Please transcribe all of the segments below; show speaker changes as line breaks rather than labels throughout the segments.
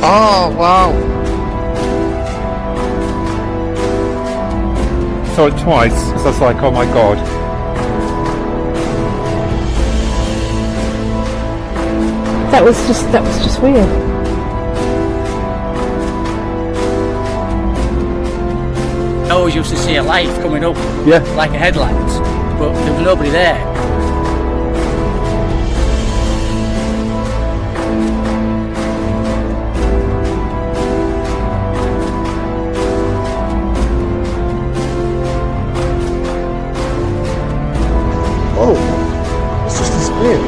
Oh, wow.
Saw it twice, so I was like, oh my god.
That was just weird.
I always used to see a light coming up,
Yeah.
like a headlight, but there was nobody there.
Oh, it's just disappeared.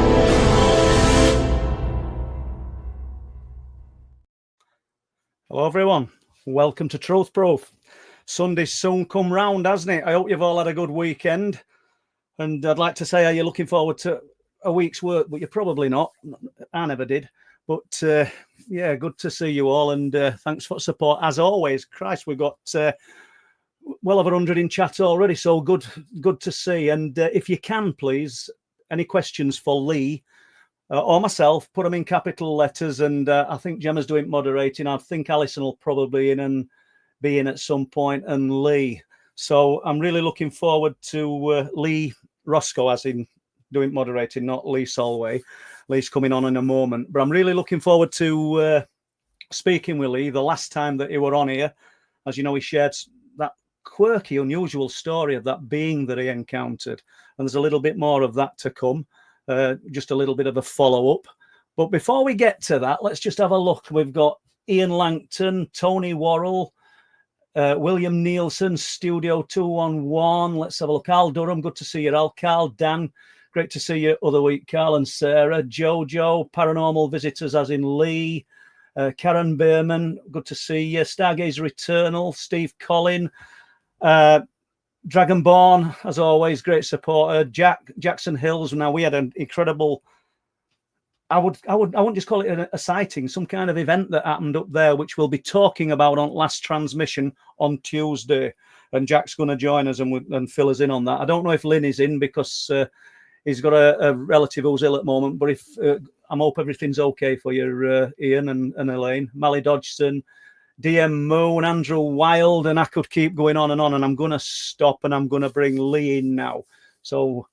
Hello everyone, welcome to Truth Proof. Sunday's soon come round, hasn't it? I hope you've all had a good weekend. And I'd like to say, are you looking forward to a week's work? But you're probably not. I never did. But yeah, good to see you all. And thanks for support as always. Christ, we've got well over 100 in chat already. So good to see. And if you can, please, any questions for Lee or myself, put them in capital letters. And I think Gemma's doing moderating. I think Alison will probably be in at some point, and Lee. So I'm really looking forward to Lee Roscoe, as in doing moderating, not Lee Solway. Lee's coming on in a moment. But I'm really looking forward to speaking with Lee. The last time that he were on here, as you know, he shared that quirky, unusual story of that being that he encountered. And there's a little bit more of that to come. Just a little bit of a follow-up. But before we get to that, let's just have a look. We've got Ian Langton, Tony Worrell, William Nielsen, Studio 211. Let's have a look. Al Durham, good to see you, Al. Carl, Dan, great to see you other week. Carl and Sarah, Jojo, Paranormal Visitors, as in Lee, Karen Behrman, good to see you. Stargazer Eternal, Steve Collin, Dragonborn, as always, great supporter. Jackson Hills. Now we had an incredible. I wouldn't just call it a sighting, some kind of event that happened up there, which we'll be talking about on last transmission on Tuesday. And Jack's going to join us and fill us in on that. I don't know if Lynn is in because he's got a relative who's ill at the moment. But if I hope everything's okay for you, Ian and Elaine, Mally Dodgson, DM Moon, Andrew Wild, and I could keep going on. And I'm going to stop and I'm going to bring Lee in now. So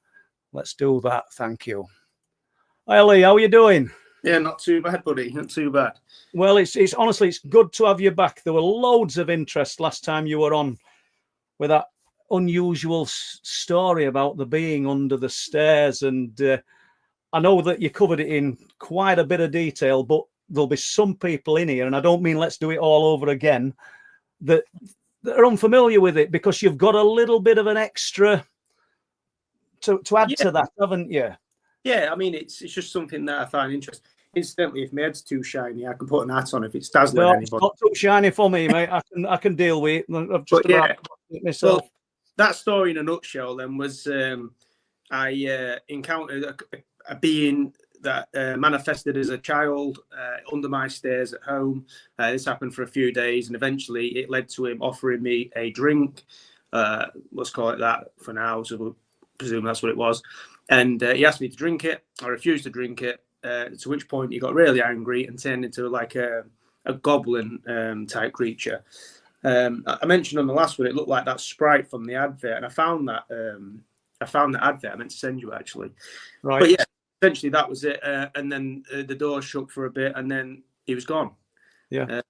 let's do that. Thank you. Hi Lee, how are you doing?
Yeah, not too bad, buddy. Not too bad.
Well, it's honestly, it's good to have you back. There were loads of interest last time you were on with that unusual story about the being under the stairs. And I know that you covered it in quite a bit of detail, but there'll be some people in here, and I don't mean let's do it all over again, that are unfamiliar with it because you've got a little bit of an extra to add to that, haven't you?
Yeah, I mean, it's just something that I find interesting. Incidentally, if my head's too shiny, I can put an hat on if it's dazzling anybody.
It's not too shiny for me, mate. I can deal with it. I've just about it myself.
Well, that story in a nutshell then was I encountered a being that manifested as a child under my stairs at home. This happened for a few days, and eventually it led to him offering me a drink. Let's call it that for now, so we'll presume that's what it was. And he asked me to drink it. I refused to drink it, to which point he got really angry and turned into like a goblin type creature. I mentioned on the last one, it looked like that sprite from the advert, and I found that advert I meant to send you actually.
Right.
But yeah, essentially that was it. And then the door shook for a bit, and then he was gone.
Yeah.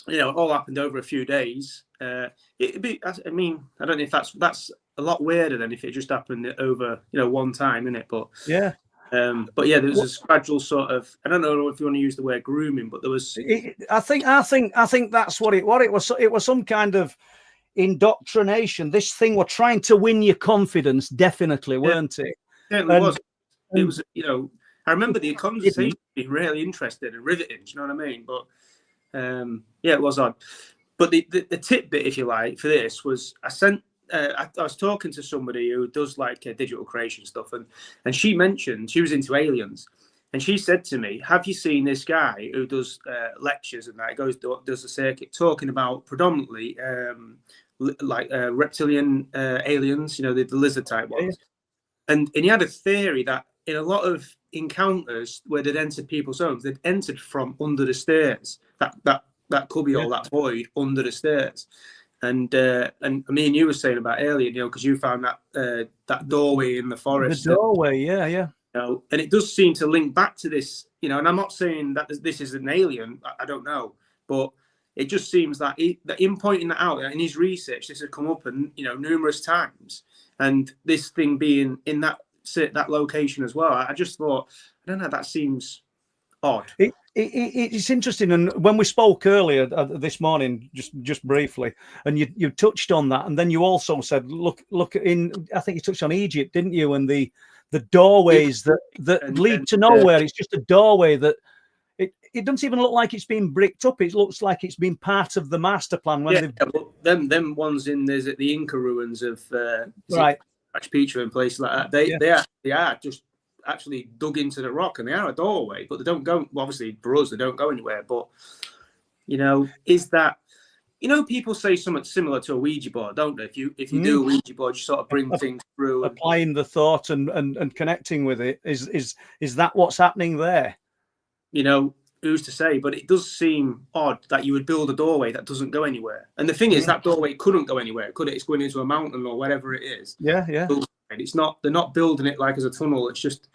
It all happened over a few days. It'd be, I mean, I don't know if that's a lot weirder than if it just happened over, one time, innit? But
yeah.
But yeah, there was this gradual sort of, I don't know if you want to use the word grooming, but there was.
I think that's what it was. It was some kind of indoctrination. This thing were trying to win your confidence, definitely, weren't it?
Certainly was. It was, I remember the conversation being really interesting and riveting. Do you know what I mean? But yeah, it was odd. But the tidbit, if you like, for this was I was talking to somebody who does like digital creation stuff, and she mentioned she was into aliens, and she said to me, "Have you seen this guy who does lectures and that does a circuit talking about predominantly reptilian aliens, the lizard type ones?" And he had a theory that in a lot of encounters where they'd entered people's homes. They'd entered from under the stairs. That cubbyhole, that void under the stairs. And me and you were saying about earlier, you know, because you found that doorway in the forest.
The doorway, yeah.
You know, and it does seem to link back to this, you know. And I'm not saying that this is an alien. I don't know, but it just seems that him pointing that out in his research, this had come up, and you know, numerous times, and this thing being in that location as well. I just thought, I don't know, that seems odd.
It's interesting, and when we spoke earlier this morning, just briefly, and you touched on that, and then you also said, look in. I think you touched on Egypt, didn't you? And the doorways that lead to nowhere. It's just a doorway that it doesn't even look like it's been bricked up. It looks like it's been part of the master plan. When
them ones in there's at the Inca ruins of
right,
Machu Picchu and places like that. They are just actually dug into the rock, and they are a doorway, but they don't go. Well, obviously for us, they don't go anywhere. But you know, is that, you know, people say something similar to a Ouija board, don't they? If you do a Ouija board, you sort of bring things through,
applying the thought and connecting with it. Is that what's happening there?
You know, who's to say? But it does seem odd that you would build a doorway that doesn't go anywhere. And the thing is, that doorway couldn't go anywhere, could it? It's going into a mountain or whatever it is.
Yeah.
It's not. They're not building it like as a tunnel. It's just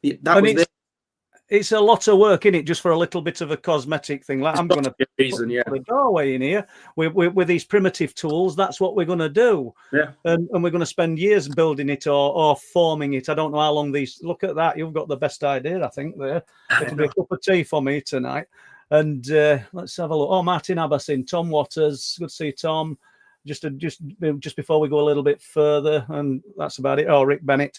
it's a lot of work, isn't it? Just for a little bit of a cosmetic thing. Like, I'm going to put a doorway in here with these primitive tools. That's what we're going to do.
Yeah.
And we're going to spend years building it or forming it. I don't know how long these. Look at that. You've got the best idea, I think. There. It'll be a cup of tea for me tonight. And let's have a look. Oh, Martin Abbasin, Tom Waters. Good to see Tom. Just before we go a little bit further, and that's about it. Oh, Rick Bennett.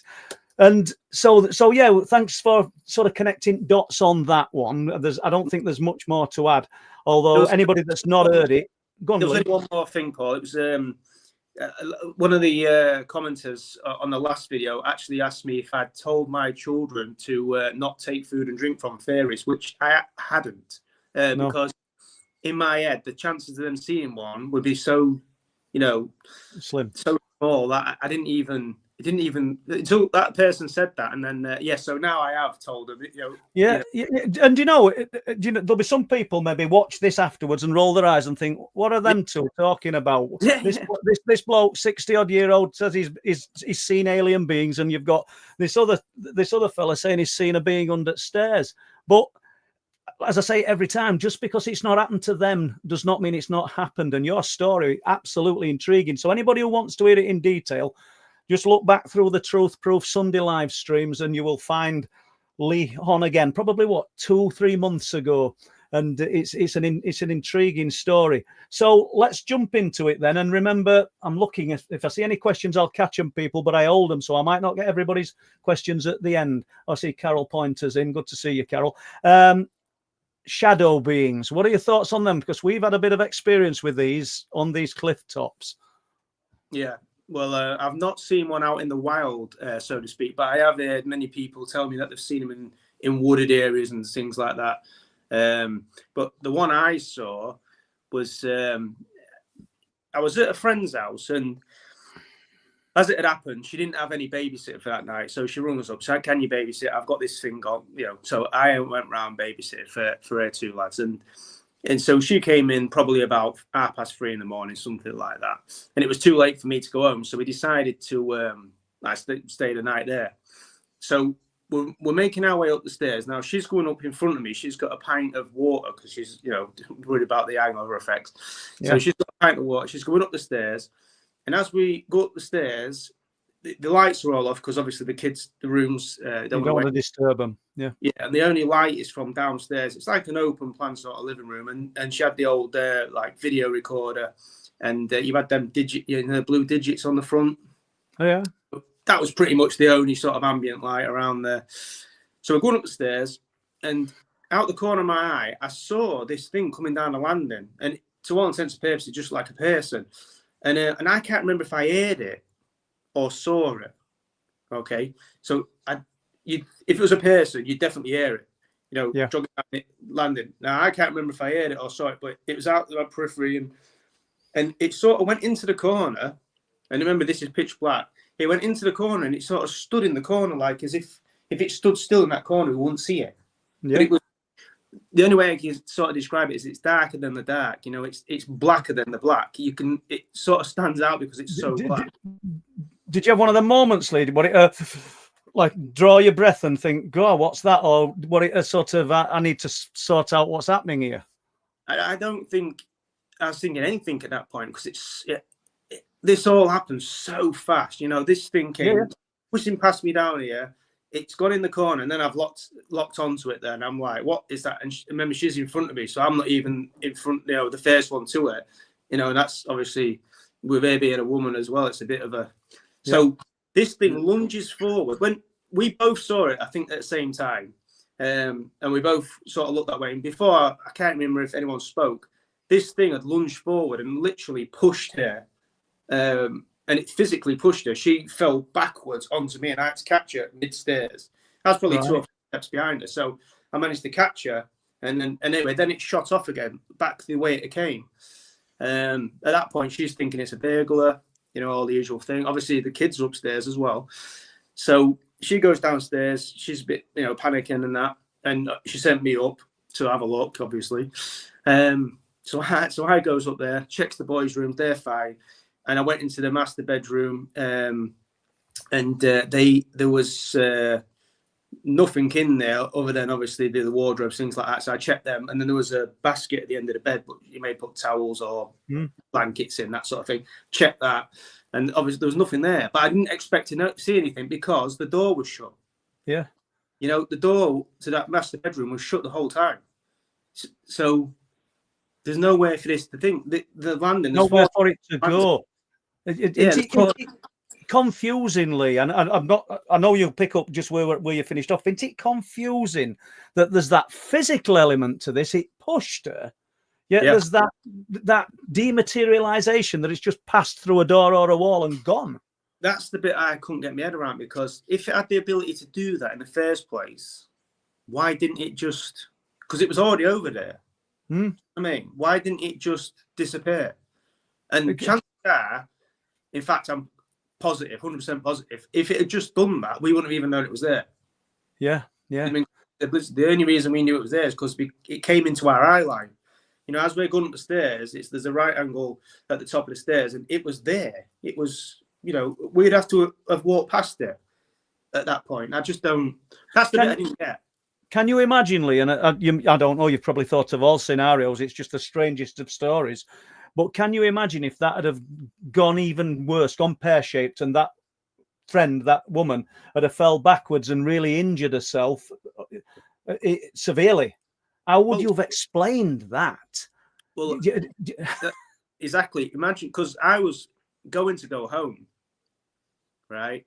And so yeah, thanks for sort of connecting dots on that one. I don't think there's much more to add. Although anybody that's not heard it, go on.
There was one more thing, Paul. It was one of the commenters on the last video actually asked me if I'd told my children to not take food and drink from fairies, which I hadn't, because in my head the chances of them seeing one would be so, you know, slim, so small that I didn't even. It didn't even until that person said that, and then so now I have told them.
And you know, there'll be some people maybe watch this afterwards and roll their eyes and think, "What are them two talking about?" This bloke, 60-odd-year-old, says he's seen alien beings, and you've got this other fella saying he's seen a being under stairs. But as I say every time, just because it's not happened to them does not mean it's not happened. And your story, absolutely intriguing. So anybody who wants to hear it in detail, just look back through the Truth Proof Sunday live streams and you will find Lee on again, probably 2-3 months ago. And it's an intriguing story. So let's jump into it then. And remember, I'm looking, if I see any questions, I'll catch them, people, but I hold them, so I might not get everybody's questions at the end. I see Carol Pointers in. Good to see you, Carol. Shadow beings, what are your thoughts on them? Because we've had a bit of experience with these on these cliff tops.
Yeah. Well, I've not seen one out in the wild, so to speak, but I have heard many people tell me that they've seen them in wooded areas and things like that. But the one I saw was, I was at a friend's house, and as it had happened, she didn't have any babysitter for that night. So she rung us up, said, "Can you babysit? I've got this thing on," you know. So I went round babysitting for her two lads. And so she came in probably about 3:30 in the morning, something like that. And it was too late for me to go home. So we decided to stay the night there. So we're making our way up the stairs. Now she's going up in front of me. She's got a pint of water because she's, you know, worried about the hangover effects. Yeah. So she's got a pint of water. She's going up the stairs. And as we go up the stairs, the lights are all off because obviously the rooms
don't want to disturb them. Yeah.
And the only light is from downstairs. It's like an open plan sort of living room, and she had the old like video recorder, and you had them blue digits on the front.
Oh yeah.
That was pretty much the only sort of ambient light around there. So we're going up the stairs, and out the corner of my eye, I saw this thing coming down the landing, and to all intents and purposes, just like a person. And I can't remember if I heard it or saw it. Okay, so if it was a person, you'd definitely hear it, you know, jogging down it, landing. Now I can't remember if I heard it or saw it, but it was out of my periphery, and it sort of went into the corner. And remember, this is pitch black. It went into the corner, and it sort of stood in the corner, like as if if it stood still in that corner, we wouldn't see it.
Yeah.
But it was, the only way I can sort of describe it is it's darker than the dark. You know, it's blacker than the black. It sort of stands out because it's so black.
Did you have one of the moments, Lee? What it like draw your breath and think, "God, what's that?" Or what it sort of I need to sort out what's happening here.
I don't think I was thinking anything at that point because this all happened so fast. You know, this thing came pushing past me down here. It's gone in the corner, and then I've locked onto it. Then I'm like, "What is that?" And remember, she's in front of me, so I'm not even in front. You know, the first one to her. You know, and that's obviously with her being a woman as well. It's a bit of a so. This thing lunges forward. When we both saw it, I think at the same time, and we both sort of looked that way. And before, I can't remember if anyone spoke. This thing had lunged forward and literally pushed her, and it physically pushed her. She fell backwards onto me, and I had to catch her mid-stairs. I was probably 2 or 3 steps behind her, so I managed to catch her. And anyway, then it shot off again, back the way it came. At that point, she's thinking it's a burglar. You know, all the usual thing. Obviously, the kids are upstairs as well. So she goes downstairs. She's a bit, panicking and that. And she sent me up to have a look, obviously. So I goes up there, checks the boys' room. They're fine. And I went into the master bedroom. And there was nothing in there other than obviously the wardrobes, things like that. So I checked them. And then there was a basket at the end of the bed, but you may put towels or blankets in, that sort of thing. Check that. And obviously there was nothing there. But I didn't expect to see anything because the door was shut.
Yeah.
You know, the door to that master bedroom was shut the whole time. So there's no way for this to think. The landing.
Nowhere for it to go. It's confusingly, and I'm not. I know you'll pick up just where you finished off. Isn't it confusing that there's that physical element to this? It pushed her, yet there's that dematerialization that it's just passed through a door or a wall and gone.
That's the bit I couldn't get my head around, because if it had the ability to do that in the first place, why didn't it just? Because it was already over there. I mean, why didn't it just disappear? And chances are, in fact, I'm positive, 100% positive. If it had just done that, we wouldn't have even known it was there. Yeah. I mean, the only reason we knew it was there is because it came into our eye line. You know, as we're going up the stairs, there's a right angle at the top of the stairs, and it was there. It was, we'd have to have walked past it at that point. I just don't. That's the bit I didn't get.
Can you imagine, Lee? And I don't know. You've probably thought of all scenarios. It's just the strangest of stories. But can you imagine if that had have gone even worse, gone pear-shaped, and that woman, had have fell backwards and really injured herself severely? How would you have explained that?
Well, exactly. Imagine, because I was going to go home, right?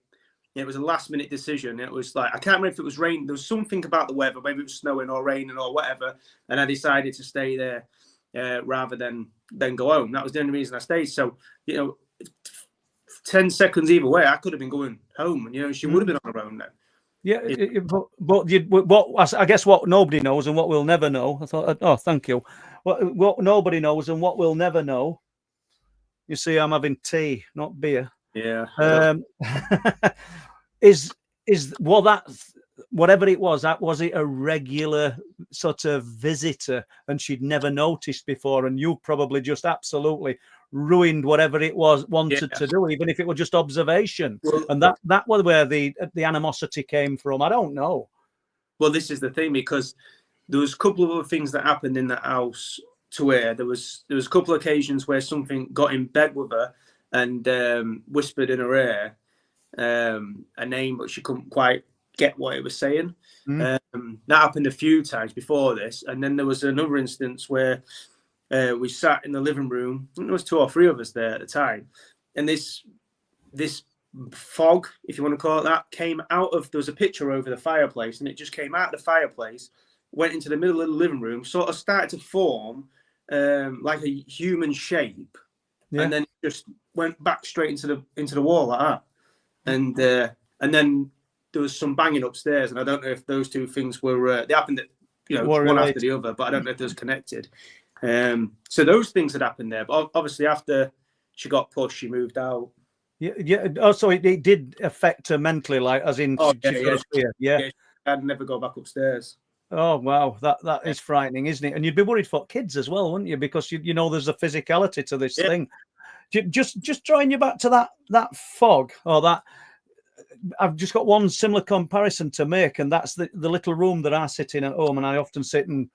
It was a last-minute decision. It was like, I can't remember if it was rain. There was something about the weather. Maybe it was snowing or raining or whatever. And I decided to stay there rather than go home. That was the only reason I stayed. So, 10 seconds either way, I could have been going home. And, she would have been on her own then.
Yeah, but I guess what nobody knows and what we'll never know. I thought, oh, thank you. What nobody knows and what we'll never know. You see, I'm having tea, not beer.
Yeah.
Whatever it was it a regular sort of visitor and she'd never noticed before, and you probably just absolutely ruined whatever it wanted to do, even if it were just observation. Well, and that was where the animosity came from. I don't know.
Well, this is the thing, because there was a couple of other things that happened in that house to where there was a couple of occasions where something got in bed with her and whispered in her ear a name, but she couldn't quite get what it was saying. That happened a few times before this. And then there was another instance where we sat in the living room. I think there was 2 or 3 of us there at the time. And this fog, if you want to call it that, came out of, there was a picture over the fireplace, and it just came out of the fireplace, went into the middle of the living room, sort of started to form like a human shape. Yeah. And then it just went back straight into the wall like that. And then there was some banging upstairs, and I don't know if those two things were they happened at, one after the other, but I don't know if they was connected. So those things had happened there. But obviously after she got pushed, she moved out.
Yeah. Oh, so it did affect her mentally, like as in
Oh,
she felt fear. Yeah.
Yeah, I'd never go back upstairs.
Oh wow, that is frightening, isn't it? And you'd be worried for kids as well, wouldn't you? Because you know there's a physicality to this thing. Just drawing you back to that fog or that. I've just got one similar comparison to make, and that's the little room that I sit in at home, and I often sit and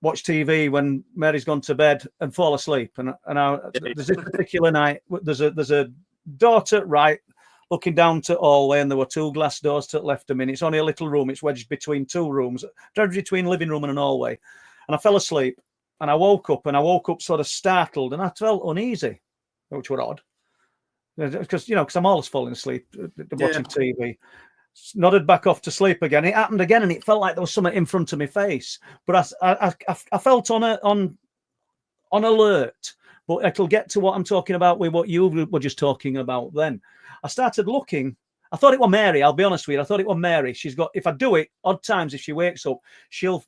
watch TV when Mary's gone to bed and fall asleep. And there's this particular night, there's a door to right, looking down to hallway, and there were two glass doors to the left of me. And it's only a little room. It's wedged between two rooms, between living room and an hallway. And I fell asleep, and I woke up sort of startled, and I felt uneasy, which were odd. Because I'm always falling asleep watching TV. Nodded back off to sleep again. It happened again, and it felt like there was something in front of my face. But I felt on alert. But it'll get to what I'm talking about with what you were just talking about. Then I started looking. I thought it was Mary. I'll be honest with you. I thought it was Mary. She's got. If I do it odd times, if she wakes up, she'll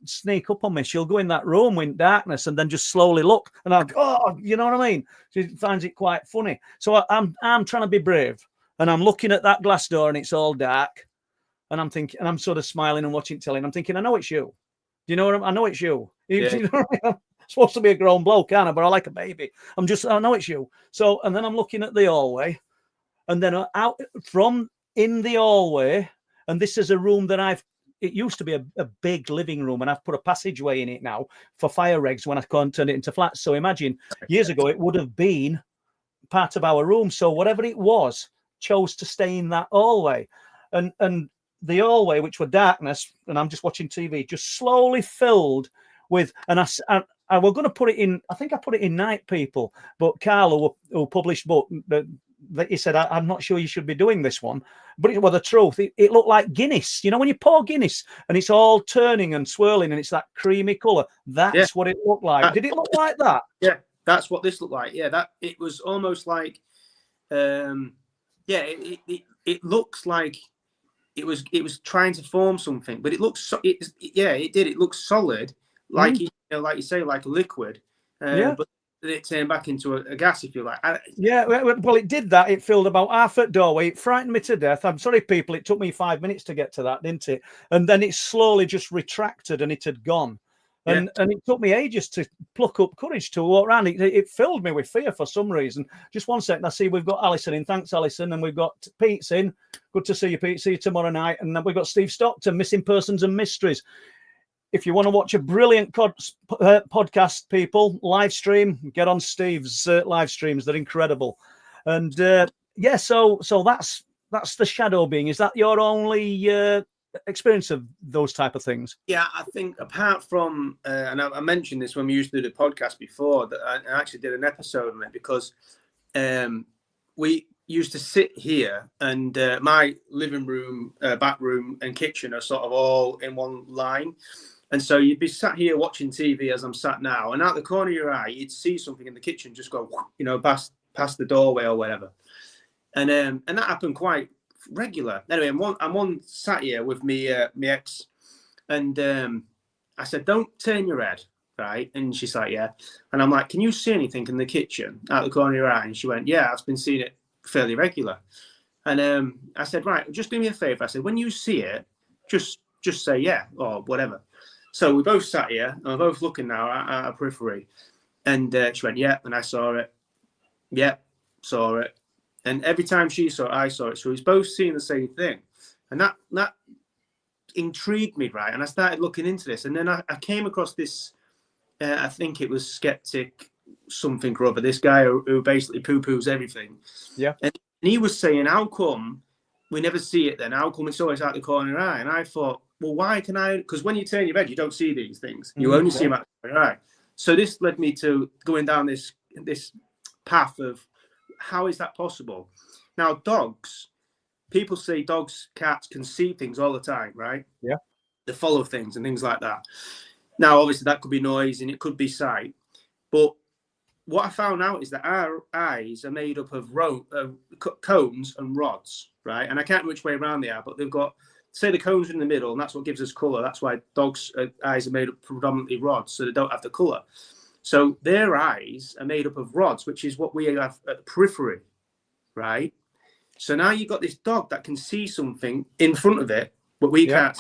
sneak up on me. She'll go in that room in darkness and then just slowly look. And I'll go, oh, you know what I mean? She finds it quite funny. So I'm trying to be brave. And I'm looking at that glass door and it's all dark. And I'm thinking, and I'm sort of smiling and watching telly. And I'm thinking, I know it's you. Do you know what I know it's you.
Yeah.
You know what I mean? I'm supposed to be a grown bloke, aren't I? But I like a baby. I know it's you. So, and then I'm looking at the hallway. And then out from in the hallway, and this is a room that it used to be a big living room, and I've put a passageway in it now for fire regs when I can't turn it into flats. So imagine years ago, it would have been part of our room. So whatever it was, chose to stay in that hallway. And the hallway, which were darkness, and I'm just watching TV, just slowly filled with, and I was going to put it in, I think I put it in Night People, but Carlo, who published book, he said, I'm not sure you should be doing this one. But it was the truth. It looked like Guinness. You know, when you pour Guinness and it's all turning and swirling and it's that creamy colour. That's what it looked like. Did it look like that?
Yeah, that's what this looked like. Yeah, that it was almost like, it looks like it was trying to form something, but it looks it did. It looks solid, like like you say, like a liquid. But it turned back into a gas, if you like.
Well, it did that. It filled about half at doorway. It frightened me to death. I'm sorry, people. It took me 5 minutes to get to that, didn't it? And then it slowly just retracted and it had gone. And it took me ages to pluck up courage to walk around. It filled me with fear for some reason. Just 1 second. I see we've got Alison in. Thanks, Alison. And we've got Pete's in. Good to see you, Pete. See you tomorrow night. And then we've got Steve Stockton, Missing Persons and Mysteries. If you want to watch a brilliant podcast, people, live stream, get on Steve's live streams. They're incredible. And so that's the shadow being. Is that your only experience of those type of things?
Yeah, I think apart from, and I mentioned this when we used to do the podcast before, that I actually did an episode on it because we used to sit here and my living room, back room and kitchen are sort of all in one line. And so you'd be sat here watching TV as I'm sat now, and out the corner of your eye, you'd see something in the kitchen just go, past the doorway or whatever. And that happened quite regular. Anyway, I'm one sat here with me ex, and I said, "Don't turn your head, right?" And she's like, "Yeah." And I'm like, "Can you see anything in the kitchen out the corner of your eye?" And she went, "Yeah, I've been seeing it fairly regular." And I said, "Right, just do me a favor." I said, "When you see it, just say yeah or whatever." So we both sat here and we're both looking now at our periphery. And she went, "Yeah." And I saw it. "Yeah, saw it." And every time she saw it, I saw it. So we was both seeing the same thing. And that intrigued me, right? And I started looking into this. And then I came across this, I think it was Skeptic something or other, this guy who basically poo-poos everything.
Yeah.
And he was saying, how come we never see it then? How come it's always out the corner of your eye? And I thought, well, why can I? Because when you turn your head, you don't see these things. You only see them out the corner of your eye. So this led me to going down this path of how is that possible? Now, dogs, people say dogs, cats can see things all the time, right?
Yeah.
They follow things and things like that. Now, obviously, that could be noise and it could be sight. But what I found out is that our eyes are made up of cones and rods, right? And I can't remember which way around they are, but they've got, say the cones are in the middle, and that's what gives us colour. That's why dogs' eyes are made up predominantly rods, so they don't have the colour. So their eyes are made up of rods, which is what we have at the periphery. right? So now you've got this dog that can see something in front of it, but we can't.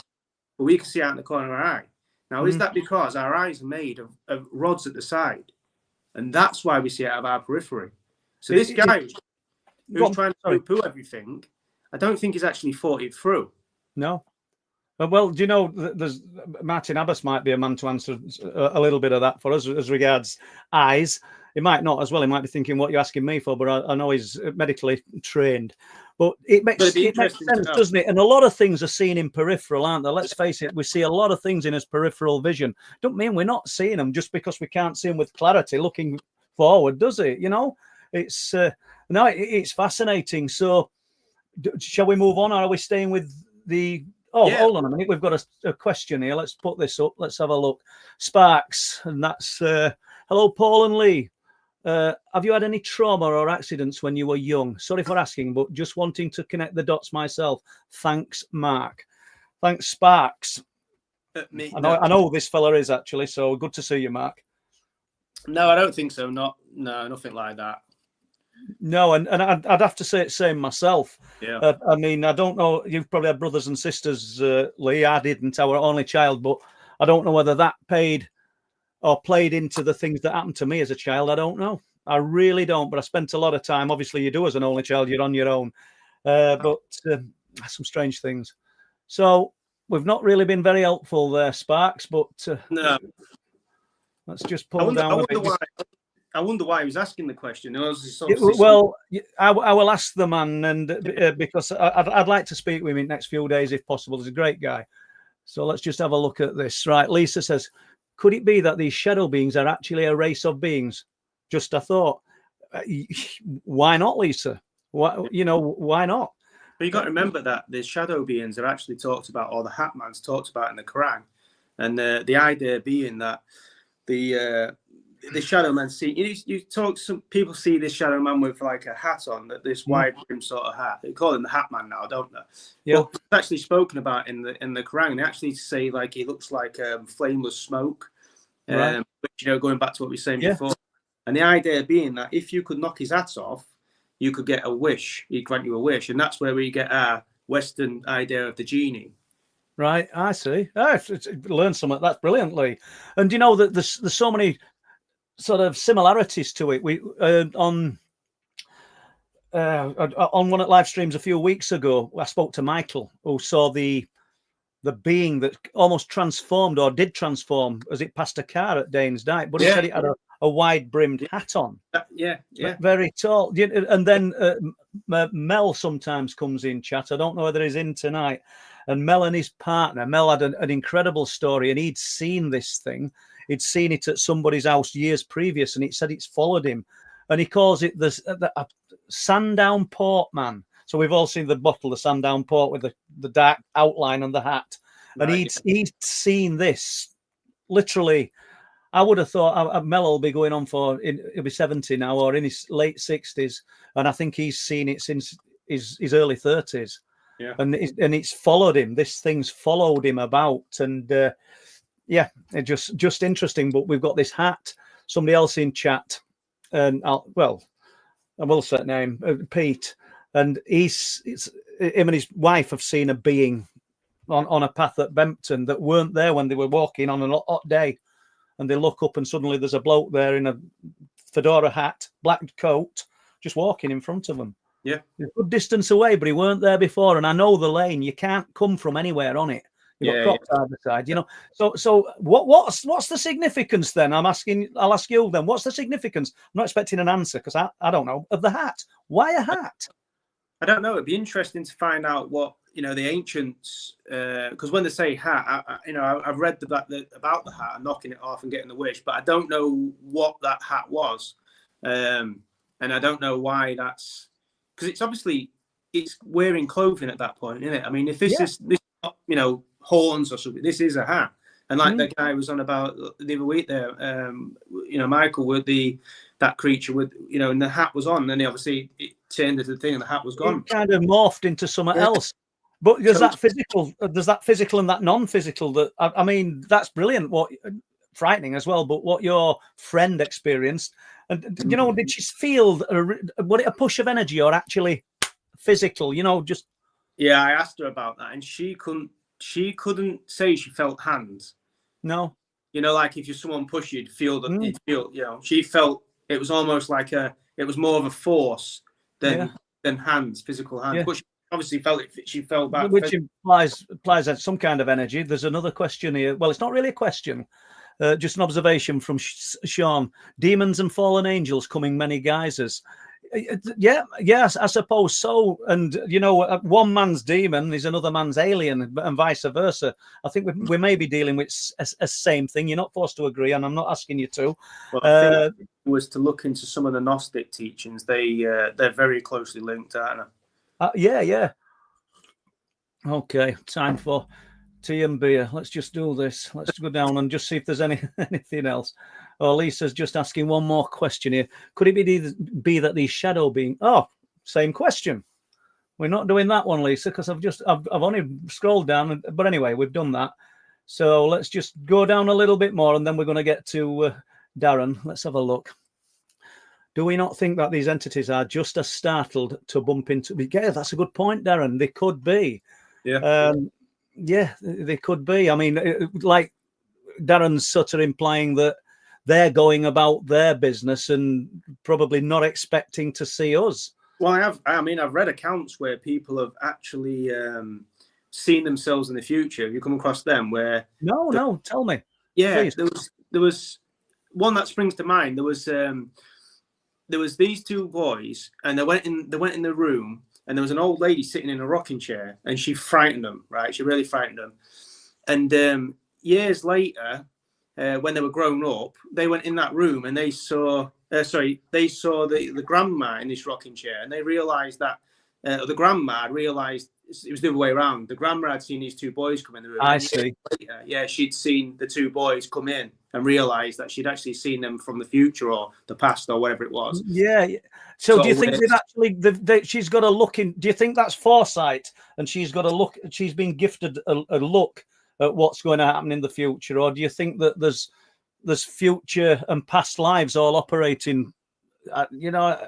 But we can see out in the corner of our eye. Now, is that because our eyes are made of rods at the side, and that's why we see it out of our periphery? So this guy who's trying to poo-poo everything, I don't think he's actually thought it through.
No. Well, do you know, there's Martin Abbas might be a man to answer a little bit of that for us as regards eyes. He might not as well. He might be thinking, what you're asking me for, but I know he's medically trained. But it makes sense, doesn't it? And a lot of things are seen in peripheral, aren't they? Let's face it, we see a lot of things in his peripheral vision. Don't mean we're not seeing them just because we can't see them with clarity looking forward, does it? You know, it's no, it's fascinating. So shall we move on, or are we staying with the... Hold on a minute. We've got a question here. Let's put this up. Let's have a look. Sparks, and that's hello, Paul and Lee. Have you had any trauma or accidents when you were young? Sorry for asking, but just wanting to connect the dots myself. Thanks, Mark. Thanks, Sparks. I know who this fella is actually. So good to see you, Mark.
No, I don't think so. Nothing like that.
No, and I'd have to say the same myself.
Yeah.
I mean, I don't know. You've probably had brothers and sisters, Lee. I didn't. I was only child, but I don't know whether that played into the things that happened to me as a child. I don't know. I really don't. But I spent a lot of time. Obviously, you do as an only child. You're on your own. But some strange things. So we've not really been very helpful there, Sparks. But
no.
Let's just pull down.
I wonder why he was asking the question.
Well, I will ask the man, and because I'd like to speak with him in the next few days if possible. He's a great guy. So let's just have a look at this. Right, Lisa says, could it be that these shadow beings are actually a race of beings? Just a thought. Why not, Lisa? Why not?
But you got to remember that the shadow beings are actually talked about, or the hatman's talked about in the Quran, and the idea being that the shadow man some people see this shadow man with like a hat on, that this wide brim sort of hat. They call him the hatman now, don't they? Yeah. But it's actually spoken about in the Quran. They actually say like he looks like flameless smoke.
Right.
Which, going back to what we were saying before. And the idea being that if you could knock his hat off, you could get a wish. He'd grant you a wish, and that's where we get our Western idea of the genie.
Right, I see. Learned something. That's brilliantly. And you know that there's so many sort of similarities to it. We on one of the live streams a few weeks ago, I spoke to Michael, who saw the being that almost transformed, or did transform, as it passed a car at Dane's Dyke, but he said it had a wide brimmed hat on.
Yeah.
Very tall. And then Mel sometimes comes in chat. I don't know whether he's in tonight. And Mel and his partner, Mel had an incredible story, and he'd seen this thing. He'd seen it at somebody's house years previous, and it said it's followed him. And he calls it the Sandown Port Man. So we've all seen the bottle, the Sandown Port, with the dark outline on the hat. And he'd seen this literally. I would have thought Mel will be going on he'll be 70 now, or in his late 60s. And I think he's seen it since his early 30s.
Yeah.
And it's followed him. This thing's followed him about. And it just interesting. But we've got this hat. Somebody else in chat, and I will say name, Pete, and him and his wife have seen a being on a path at Bempton that weren't there when they were walking on a hot day, and they look up and suddenly there's a bloke there in a fedora hat, black coat, just walking in front of them.
Yeah,
a good distance away, but he weren't there before. And I know the lane; you can't come from anywhere on it. You've got crops either side, So what's the significance then? I'll ask you then. What's the significance? I'm not expecting an answer because I don't know, of the hat. Why a hat?
I don't know. It'd be interesting to find out what the ancients, because when they say hat, I've read about the hat and knocking it off and getting the wish, but I don't know what that hat was, and I don't know why that's, because it's obviously it's wearing clothing at that point, isn't it? I mean, if this is horns or something, this is a hat. And like that guy was on about the other week there, Michael, with that creature with, and the hat was on, and then obviously it turned into the thing and the hat was gone.
It kind of morphed into something else. But there's that physical and that non-physical. That, I mean, that's brilliant. frightening as well, but what your friend experienced. And, you know, did she feel, was it a push of energy or actually physical, you know, just...
Yeah, I asked her about that, and she couldn't say she felt hands.
No.
You know, like if you someone push you'd feel that you'd feel, you know, she felt it was almost like it was more of a force than hands, physical hands. But she obviously felt it, she felt that.
Which implies some kind of energy. There's another question here. Well, it's not really a question. Just an observation from Sean. Demons and fallen angels coming many guises. Yes, I suppose so. And, you know, one man's demon is another man's alien and vice versa. I think we may be dealing with a same thing. You're not forced to agree, and I'm not asking you to.
Well, I think it was to look into some of the Gnostic teachings. They're very closely linked, aren't they?
Yeah. Okay, time for tea and beer. Let's just do this. Let's go down and just see if there's anything else. Oh, Lisa's just asking one more question here. Could it be that these shadow beings... Oh, same question. We're not doing that one, Lisa, because I've only scrolled down. But anyway, we've done that. So let's just go down a little bit more, and then we're going to get to Darren. Let's have a look. Do we not think that these entities are just as startled to bump into... Yeah, that's a good point, Darren. They could be.
Yeah.
Yeah, they could be. I mean, like Darren's sort of implying that they're going about their business and probably not expecting to see us.
Well, I've read accounts where people have actually seen themselves in the future. Have you come across them where... No,
tell me.
Yeah,
please.
there was one that springs to mind. There was these two boys, and they went in the room, and there was an old lady sitting in a rocking chair, and she frightened them, right? She really frightened them. And years later, when they were grown up, they went in that room and they saw the grandma in this rocking chair, and they realized that the grandma realized it was the other way around. The grandma had seen these two boys come in the room.
I see.
Later, she'd seen the two boys come in and realized that she'd actually seen them from the future or the past or whatever it was.
Yeah. So do you think she's got a look in? Do you think that's foresight, and she's got a look? She's been gifted a look at what's going to happen in the future, or do you think that there's future and past lives all operating? You know,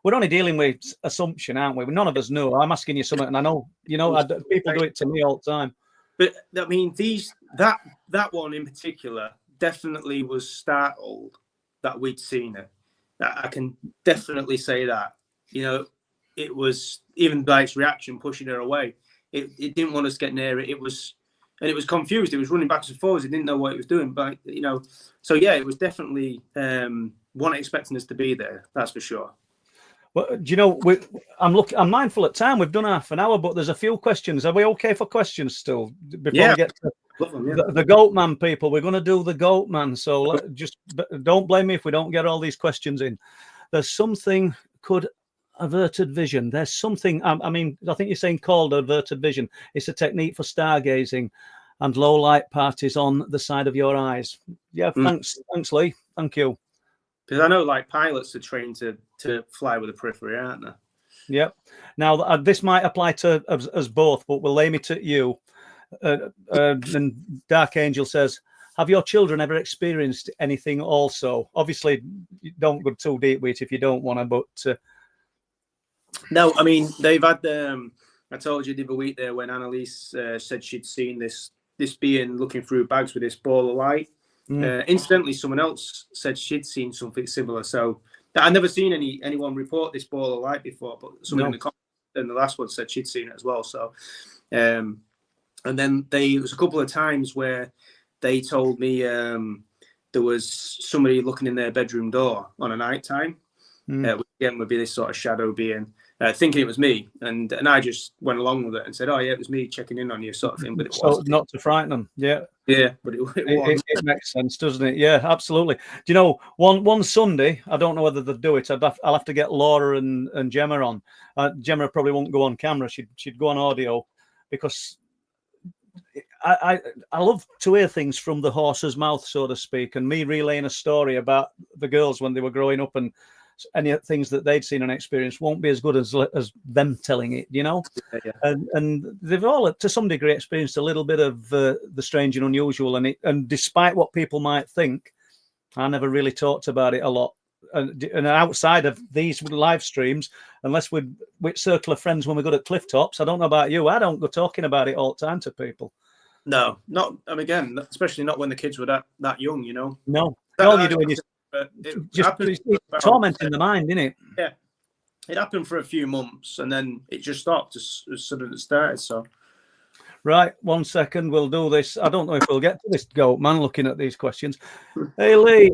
we're only dealing with assumption, aren't we? None of us know. I'm asking you something, and I know, you know, people do it to me all the time.
But I mean, that one in particular definitely was startled that we'd seen it. I can definitely say that. You know, it was even by its reaction pushing her away. It didn't want us to get near it. It was confused. It was running backwards and forwards. It didn't know what it was doing. But you know, so yeah, it was definitely one expecting us to be there. That's for sure.
Well, do you know, I'm mindful at time. We've done half an hour, but there's a few questions. Are we okay for questions still? Before we get to the Goat Man, people, we're going to do the Goat Man. So just don't blame me if we don't get all these questions in. There's something averted vision. There's something, I mean, I think you're saying called averted vision. It's a technique for stargazing and low light parties on the side of your eyes. Yeah, thanks, Lee. Thank you.
Because I know, like, pilots are trained to fly with a periphery, aren't they?
Yeah. Now, this might apply to us both, but we'll aim it at you. And Dark Angel says, have your children ever experienced anything also? Obviously, don't go too deep with it if you don't want to, but...
No, I mean, they've had... I told you the other week there when Annalise said she'd seen this being looking through bags with this ball of light. Incidentally, someone else said she'd seen something similar. So I'd never seen anyone report this ball of light before, but someone in the comments and the last one said she'd seen it as well. So, and then there was a couple of times where they told me there was somebody looking in their bedroom door on a night time. Which again would be this sort of shadow being thinking it was me, and I just went along with it and said, "Oh yeah, it was me checking in on you," sort of thing. But it wasn't.
Not to frighten them. Yeah,
but
it makes sense, doesn't it? Yeah, absolutely. Do you know, one Sunday, I don't know whether they'll do it. I'll have to get Laura and Gemma on. Gemma probably won't go on camera. She'd go on audio, because I love to hear things from the horse's mouth, so to speak, and me relaying a story about the girls when they were growing up and any things that they'd seen and experienced won't be as good as them telling it, you know.
Yeah.
And they've all, to some degree, experienced a little bit of the strange and unusual. And despite what people might think, I never really talked about it a lot. And outside of these live streams, unless we're with circle of friends when we're good at cliff tops, I don't know about you, I don't go talking about it all the time to people.
No, not. And again, especially not when the kids were that young, you know.
No, all you're doing is just tormenting the mind, isn't it?
Yeah, it happened for a few months, and then it just stopped as soon as it started. So,
right, 1 second, we'll do this. I don't know if we'll get to this goat man looking at these questions. Hey Lee,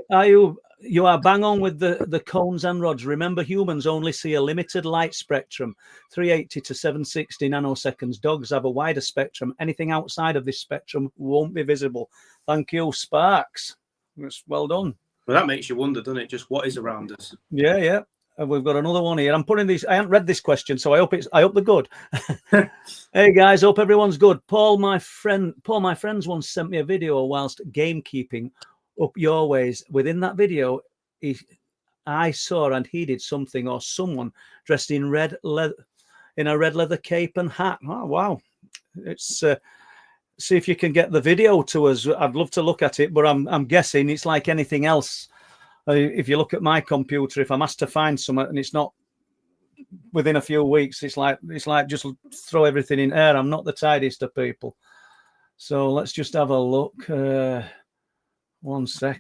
you are bang on with the cones and rods. Remember, humans only see a limited light spectrum, 380 to 760 nanoseconds. Dogs have a wider spectrum. Anything outside of this spectrum won't be visible. Thank you, Sparks. That's well done.
Well, that makes you wonder, doesn't it? Just what is around us.
Yeah. And we've got another one here. I'm putting these. I haven't read this question, so I hope they're good. Hey guys, hope everyone's good. Paul, my friends once sent me a video whilst gamekeeping up your ways. Within that video, I saw and he did something or someone dressed in red leather, in a red leather cape and hat. Oh wow! It's see if you can get the video to us. I'd love to look at it, but I'm guessing it's like anything else. If you look at my computer, if I'm asked to find something and it's not within a few weeks, it's like just throw everything in air. I'm not the tidiest of people, so let's just have a look. 1 sec.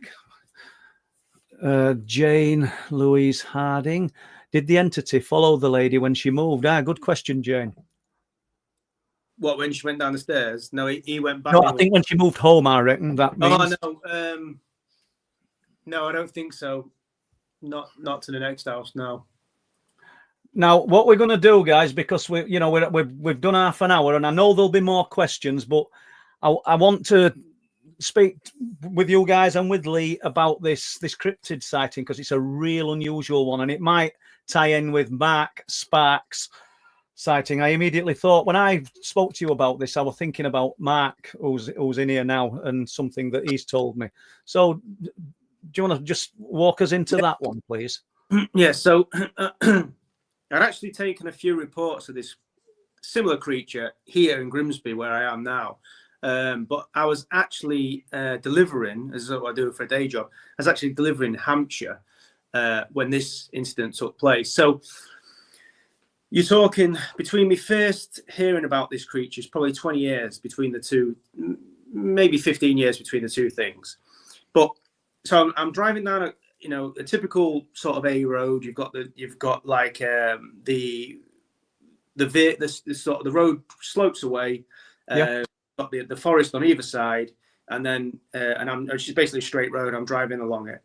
Jane Louise Harding, did the entity follow the lady when she moved? Good question, Jane.
What, when she went down the stairs? No, he went back.
No, I think when she moved home, I reckon that means.
Oh no, no, I don't think so. Not to the next house, no.
Now, what we're going to do, guys, because we've done half an hour, and I know there'll be more questions, but I want to speak with you guys and with Lee about this cryptid sighting, because it's a real unusual one, and it might tie in with Mark Sparks' sighting. I immediately thought, when I spoke to you about this, I was thinking about Mark, who's in here now, and something that he's told me. So do you want to just walk us into that one, please?
Yeah, so I'd actually taken a few reports of this similar creature here in Grimsby, where I am now. But I was actually delivering, as what I do for a day job, I was actually delivering Hampshire when this incident took place. So you're talking, between me first hearing about this creature, it's probably 20 years between the two, maybe 15 years between the two things. But so I'm driving down a typical sort of A road. You've got like the sort of the road slopes away. Got the forest on either side, and then it's just basically a straight road. I'm driving along it,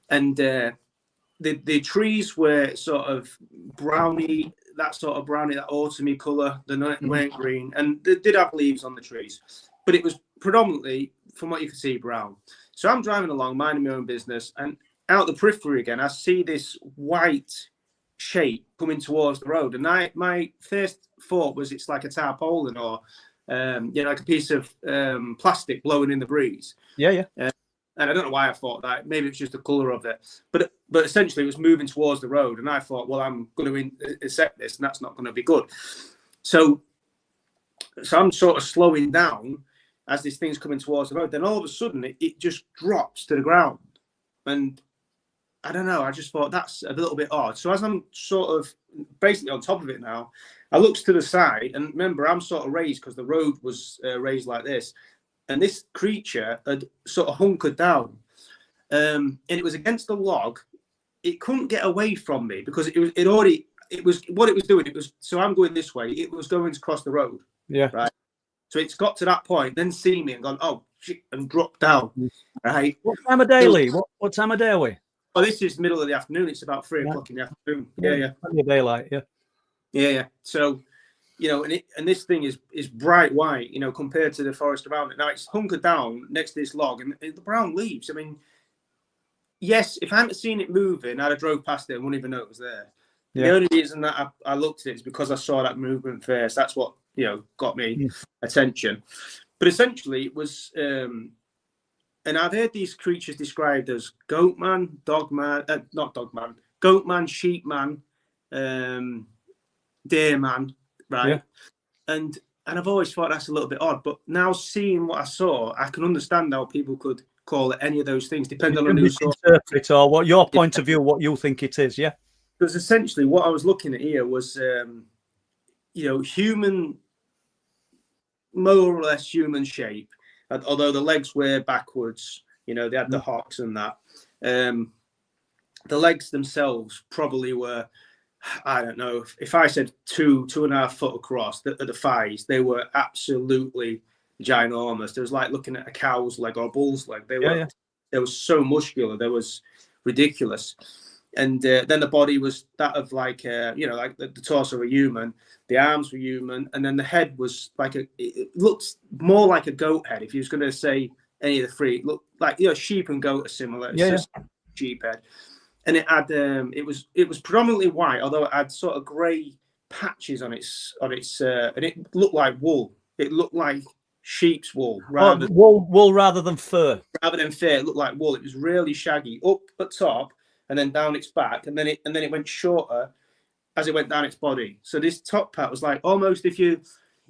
and the trees were sort of browny, that autumny colour. They weren't green, and they did have leaves on the trees, but it was predominantly, from what you could see, brown. So I'm driving along, minding my own business, and out the periphery again, I see this white shape coming towards the road, and my first thought was it's like a tarpaulin or like a piece of plastic blowing in the breeze. Yeah. And I don't know why I thought that. Maybe it's just the colour of it. But essentially, it was moving towards the road, and I thought, well, I'm going to intercept this, and that's not going to be good. So I'm sort of slowing down as this thing's coming towards the road. Then all of a sudden, it just drops to the ground, and I don't know. I just thought that's a little bit odd. So as I'm sort of basically on top of it now, I looked to the side, and remember, I'm sort of raised because the road was raised like this, and this creature had sort of hunkered down, and it was against the log. It couldn't get away from me because it was what it was doing. It was, so I'm going this way. It was going to cross the road. Yeah. Right. So it's got to that point, then seen me and gone, oh shit, and dropped down. Right.
What time of day, Lee? What time of day are we?
Oh, this is middle of the afternoon. It's about 3 o'clock in the afternoon. Yeah.
Plenty of daylight.
Yeah. So, and this thing is bright white, compared to the forest around it. Now it's hunkered down next to this log, and the brown leaves. I mean, yes, if I hadn't seen it moving, I'd have drove past it and wouldn't even know it was there. Yeah. The only reason that I looked at it is because I saw that movement first. That's what got me attention. But essentially, it was. And I've heard these creatures described as goat man, dog man, not dog man, goat man, sheep man, deer man, right?
Yeah.
And I've always thought that's a little bit odd, but now seeing what I saw, I can understand how people could call it any of those things, depending on who saw it.
Interpret or what your point of view, what you think it is, yeah.
Because essentially what I was looking at here was, human, more or less human shape, although the legs were backwards, they had the hocks and that. The legs themselves probably were, I don't know, if I said 2.5 foot across, the thighs, they were absolutely ginormous. It was like looking at a cow's leg or a bull's leg. They were so muscular. They was ridiculous. And then the body was that of like the torso of a human. The arms were human, and then the head was like it looked more like a goat head. If you was going to say any of the three, it looked like sheep and goat are similar. It's just sheep head, and it had it was predominantly white, although it had sort of grey patches on its and it looked like wool. It looked like sheep's wool
wool rather than fur.
Rather than fur, it looked like wool. It was really shaggy up at top and then down its back, and then it went shorter as it went down its body. So this top part was like almost if you'd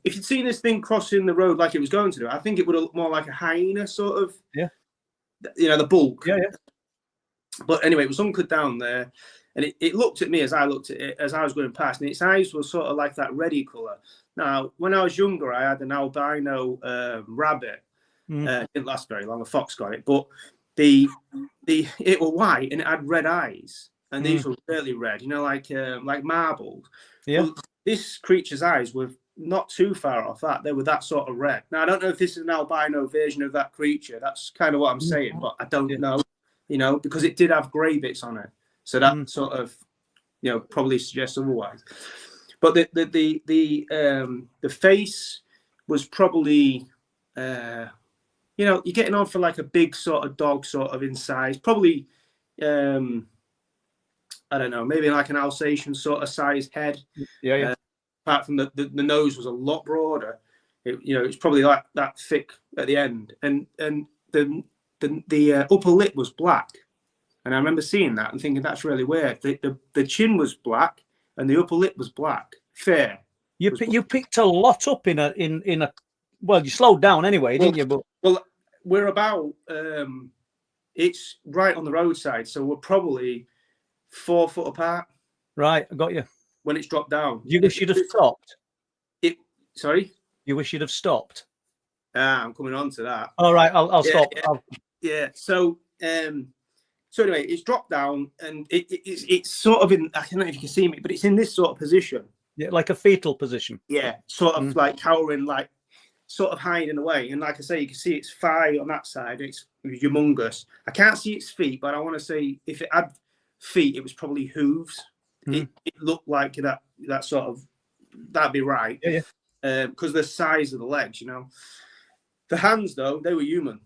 seen this thing crossing the road like it was going to do, I think it would have looked more like a hyena sort of. Yeah. The bulk.
Yeah.
But anyway, it was hunkered down there, and it looked at me as I looked at it as I was going past, and its eyes were sort of like that reddy colour. Now, when I was younger, I had an albino rabbit. It didn't last very long. A fox got it, but it was white and it had red eyes, and these were really red, like marbles. Yeah. Well, this creature's eyes were not too far off that. They were that sort of red. Now, I don't know if this is an albino version of that creature. That's kind of what I'm saying, but I don't know, because it did have grey bits on it. So that sort of, probably suggests otherwise. But the face was probably, you're getting on for like a big sort of dog sort of in size. Probably, I don't know, maybe like an Alsatian sort of size head. Yeah. Apart from the nose was a lot broader. It's probably like that thick at the end, and the upper lip was black. And I remember seeing that and thinking that's really weird. The chin was black and the upper lip was black. Fair. You
picked a lot up in a. Well, you slowed down anyway, didn't you?
Well, we're about. It's right on the roadside, so we're probably 4 foot apart.
Right, I got you.
When it's dropped down,
you wish you'd have stopped.
Sorry.
You wish you'd have stopped.
I'm coming on to that.
All right, I'll stop.
Yeah. So anyway, it's dropped down, and it's sort of in. I don't know if you can see me, but it's in this sort of position.
Yeah, like a fetal position.
Yeah, sort of like cowering, like sort of hiding away. And like I say, you can see its thigh on that side. It's humongous. I can't see its feet, but I want to say if it had feet, it was probably hooves. It looked like that sort of. That'd be right. Yeah. Because the size of the legs, The hands, though, they were human.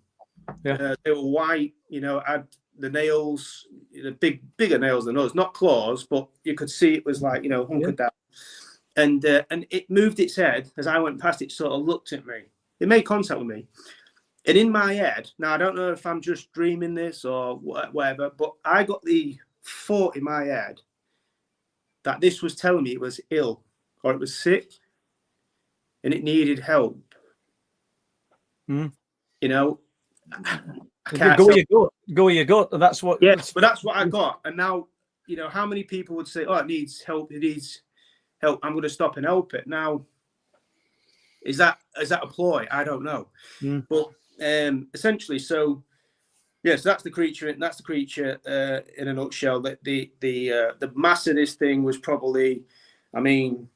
Yeah. They were white. Had the nails, the bigger nails than us, not claws, but you could see it was like hunkered down. And it moved its head as I went past. It sort of looked at me. It made contact with me, and in my head, now I don't know if I'm just dreaming this or whatever, but I got the thought in my head that this was telling me it was ill or it was sick, and it needed help.
Go where you go. That's what.
Yes, but that's what I got. And now, how many people would say, "Oh, it needs help. It needs help. I'm going to stop and help it." Now, is that a ploy? I don't know. But essentially, so yes, that's the creature. That's the creature in a nutshell. That the mass of this thing was probably, I mean,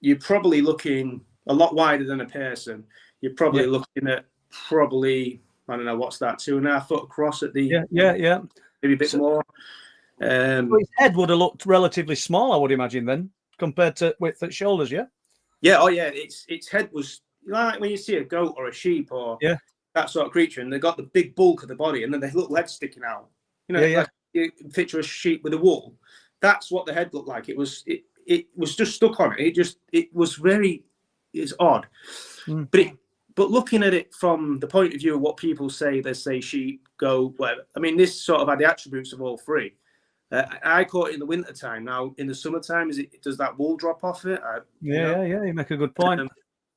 you're probably looking a lot wider than a person. You're probably looking at I don't know, what's that, 2.5 foot across at the maybe a bit more.
Well, his head would have looked relatively small, I would imagine, then, compared to width at shoulders.
Its head was like when you see a goat or a sheep or that sort of creature, and they got the big bulk of the body, and then the little head sticking out. Like you picture a sheep with a wool. That's what the head looked like. It was just stuck on it. It's odd, But looking at it from the point of view of what people say, they say sheep, goat, whatever. I mean, this sort of had the attributes of all three. I caught it in the winter time. Now in the summertime, does that wool drop off it?
Yeah. You make a good point.
Um,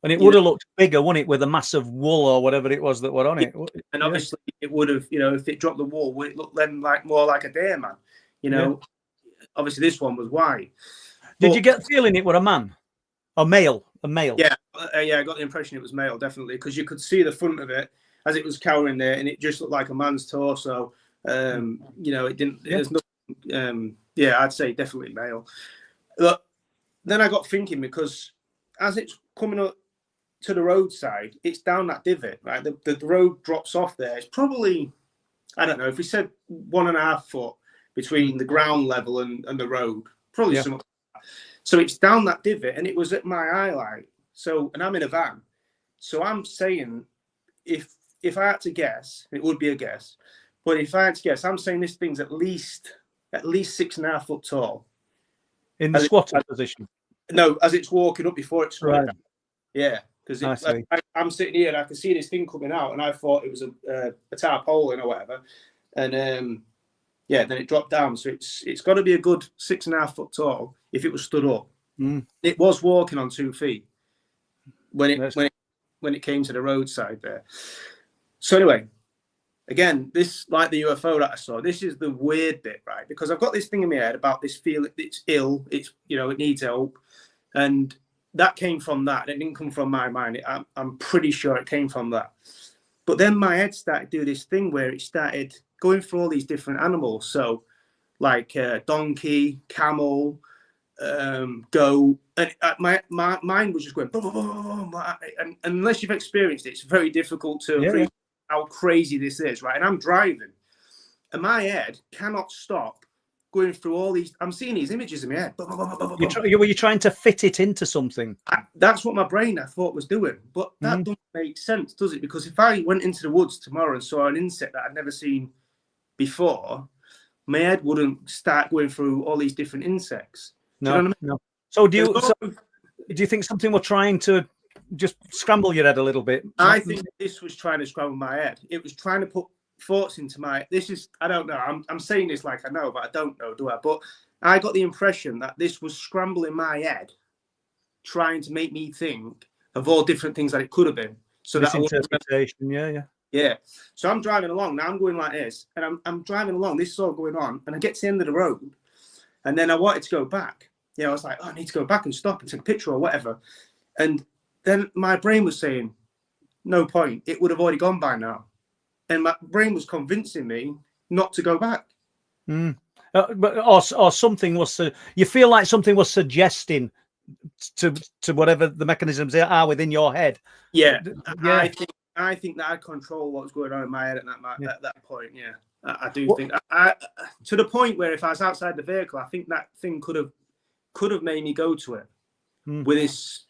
And it would have looked bigger, wouldn't it, with a massive wool or whatever it was that were on it?
And obviously, it would have, if it dropped the wool, would it look then like more like a deer man? Obviously, this one was white.
Did you get the feeling it were a man? A male? A male?
Yeah, I got the impression it was male, definitely, because you could see the front of it as it was cowering there, and it just looked like a man's torso. It didn't. There's nothing. I'd say definitely male. But then I got thinking, because as it's coming up to the roadside, it's down that divot, right? The road drops off there. It's probably, I don't know, if we said 1.5 foot between the ground level and the road, probably something like that. So it's down that divot, and it was at my highlight. So, and I'm in a van. So I'm saying, if I had to guess, it would be a guess, but if I had to guess, I'm saying this thing's at least 6.5 foot tall.
In the squatting position?
No, as it's walking up before it's
right.
down. Yeah. Because I'm sitting here and I can see this thing coming out, and I thought it was a tarpaulin or whatever, and then it dropped down. So it's got to be a good 6.5 foot tall if it was stood up. It was walking on 2 feet when it came to the roadside there. So anyway, again, this, like the UFO that I saw, this is the weird bit, right? Because I've got this thing in my head about this feeling it's ill, it needs help, and that came from that. It didn't come from my mind. I'm pretty sure it came from that. But then my head started to do this thing where it started going through all these different animals. So like donkey, camel, goat. And my mind was just going, boom, boom, boom, boom. And unless you've experienced it, it's very difficult to appreciate how crazy this is, right? And I'm driving, and my head cannot stop going through all these. I'm seeing these images in my head.
Were you trying to fit it into something?
That's what my brain, I thought, was doing. But that doesn't make sense, does it? Because if I went into the woods tomorrow and saw an insect that I'd never seen before, my head wouldn't start going through all these different insects. Do you know what I mean?
No. So do you think something were trying to just scramble your head a little bit?
I think this was trying to scramble my head. It was trying to put thoughts into my, I don't know, I'm saying this like I know, but I don't know, do I? But I got the impression that this was scrambling my head, trying to make me think of all different things that it could have been. So that
interpretation, yeah.
So I'm driving along now. I'm going like this, and I'm driving along. This is all going on, and I get to the end of the road, and then I wanted to go back. I was like, I need to go back and stop and take a picture or whatever. And then my brain was saying, no point. It would have already gone by now. And my brain was convincing me not to go back.
Or something was. You feel like something was suggesting to whatever the mechanisms are within your head.
Yeah. I think that I control what was going on in my head at that point. Yeah, I do think. To the point where if I was outside the vehicle, I think that thing could have made me go to it with this.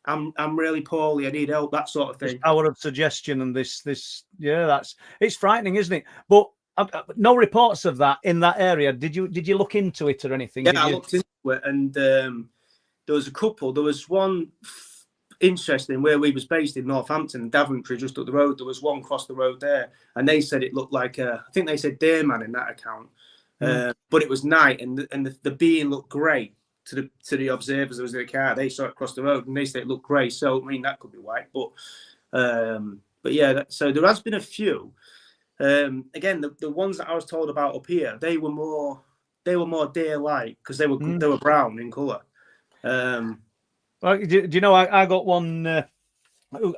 I'm really poorly. I need help. That sort of thing.
This power of suggestion and this. It's frightening, isn't it? But no reports of that in that area. Did you look into it or anything?
Yeah, I looked into it, and there was a couple. There was one interesting where we was based in Northampton, Daventry, just up the road. There was one across the road there, and they said it looked like I think they said deer man in that account, but it was night, and the being looked grey to the observers that was in the car. They saw it across the road, and they said it looked grey. So I mean that could be white, but yeah. So there has been a few. Again, the ones that I was told about up here, they were more deer-like because they were brown in colour.
Well, do you know I got one? I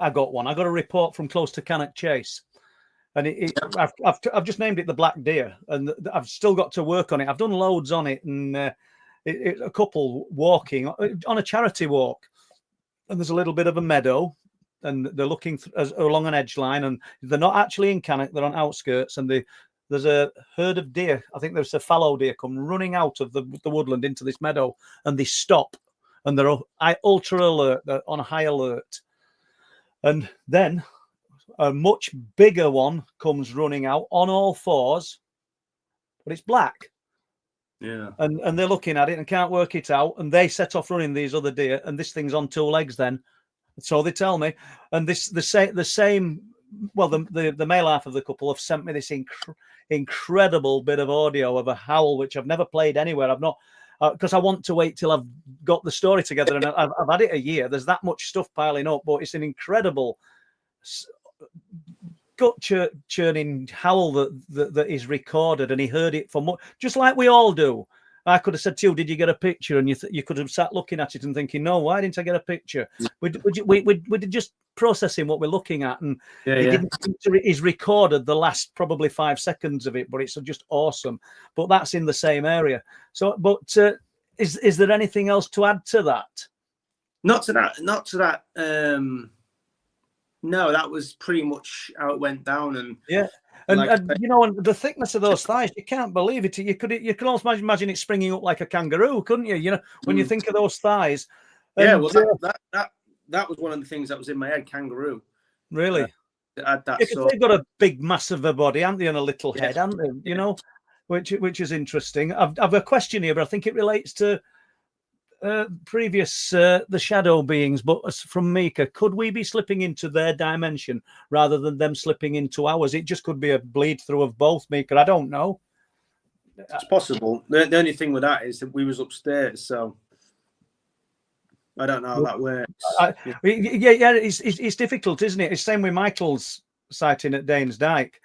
got a report from close to Cannock Chase, and I've just named it the black deer, and I've still got to work on it. I've done loads on it, and a couple walking on a charity walk, and there's a little bit of a meadow, and they're looking along an edge line, and they're not actually in Cannock, they're on outskirts, and there's a herd of deer. I think there's a fallow deer come running out of the woodland into this meadow, and they stop. And they're ultra alert, they're on high alert. And then a much bigger one comes running out on all fours, but it's black.
Yeah.
And they're looking at it and can't work it out. And they set off running these other deer, and this thing's on 2 legs then. So they tell me. And the same the male half of the couple have sent me this incredible bit of audio of a howl, which I've never played anywhere. I've not, because I want to wait till I've got the story together, and I've had it a year. There's that much stuff piling up, but it's an incredible gut churning howl that is recorded, and he heard it from just like we all do. I could have said to you, "Did you get a picture?" And you could have sat looking at it and thinking, "No, why didn't I get a picture?" We're just processing what we're looking at, and he's recorded the last probably 5 seconds of it, but it's just awesome. But that's in the same area. So, but is there anything else to add to that?
Not to that. No, that was pretty much how it went down, and
yeah. And and the thickness of those thighs, you can't believe it. You could almost imagine it springing up like a kangaroo, couldn't you? You know, when you think of those thighs.
Yeah, well, that was one of the things that was in my head, kangaroo.
Really?
They've
got a big, mass of a body, haven't they, and a little head, haven't they? You know, which is interesting. I've a question here, but I think it relates to previous the shadow beings, but from Mika, could we be slipping into their dimension rather than them slipping into ours? It just could be a bleed through of both, Mika. I don't know.
It's possible. The only thing with that is that we was upstairs, so I don't know how that works.
It's difficult, isn't it? It's the same with Michael's sighting at Danes Dyke.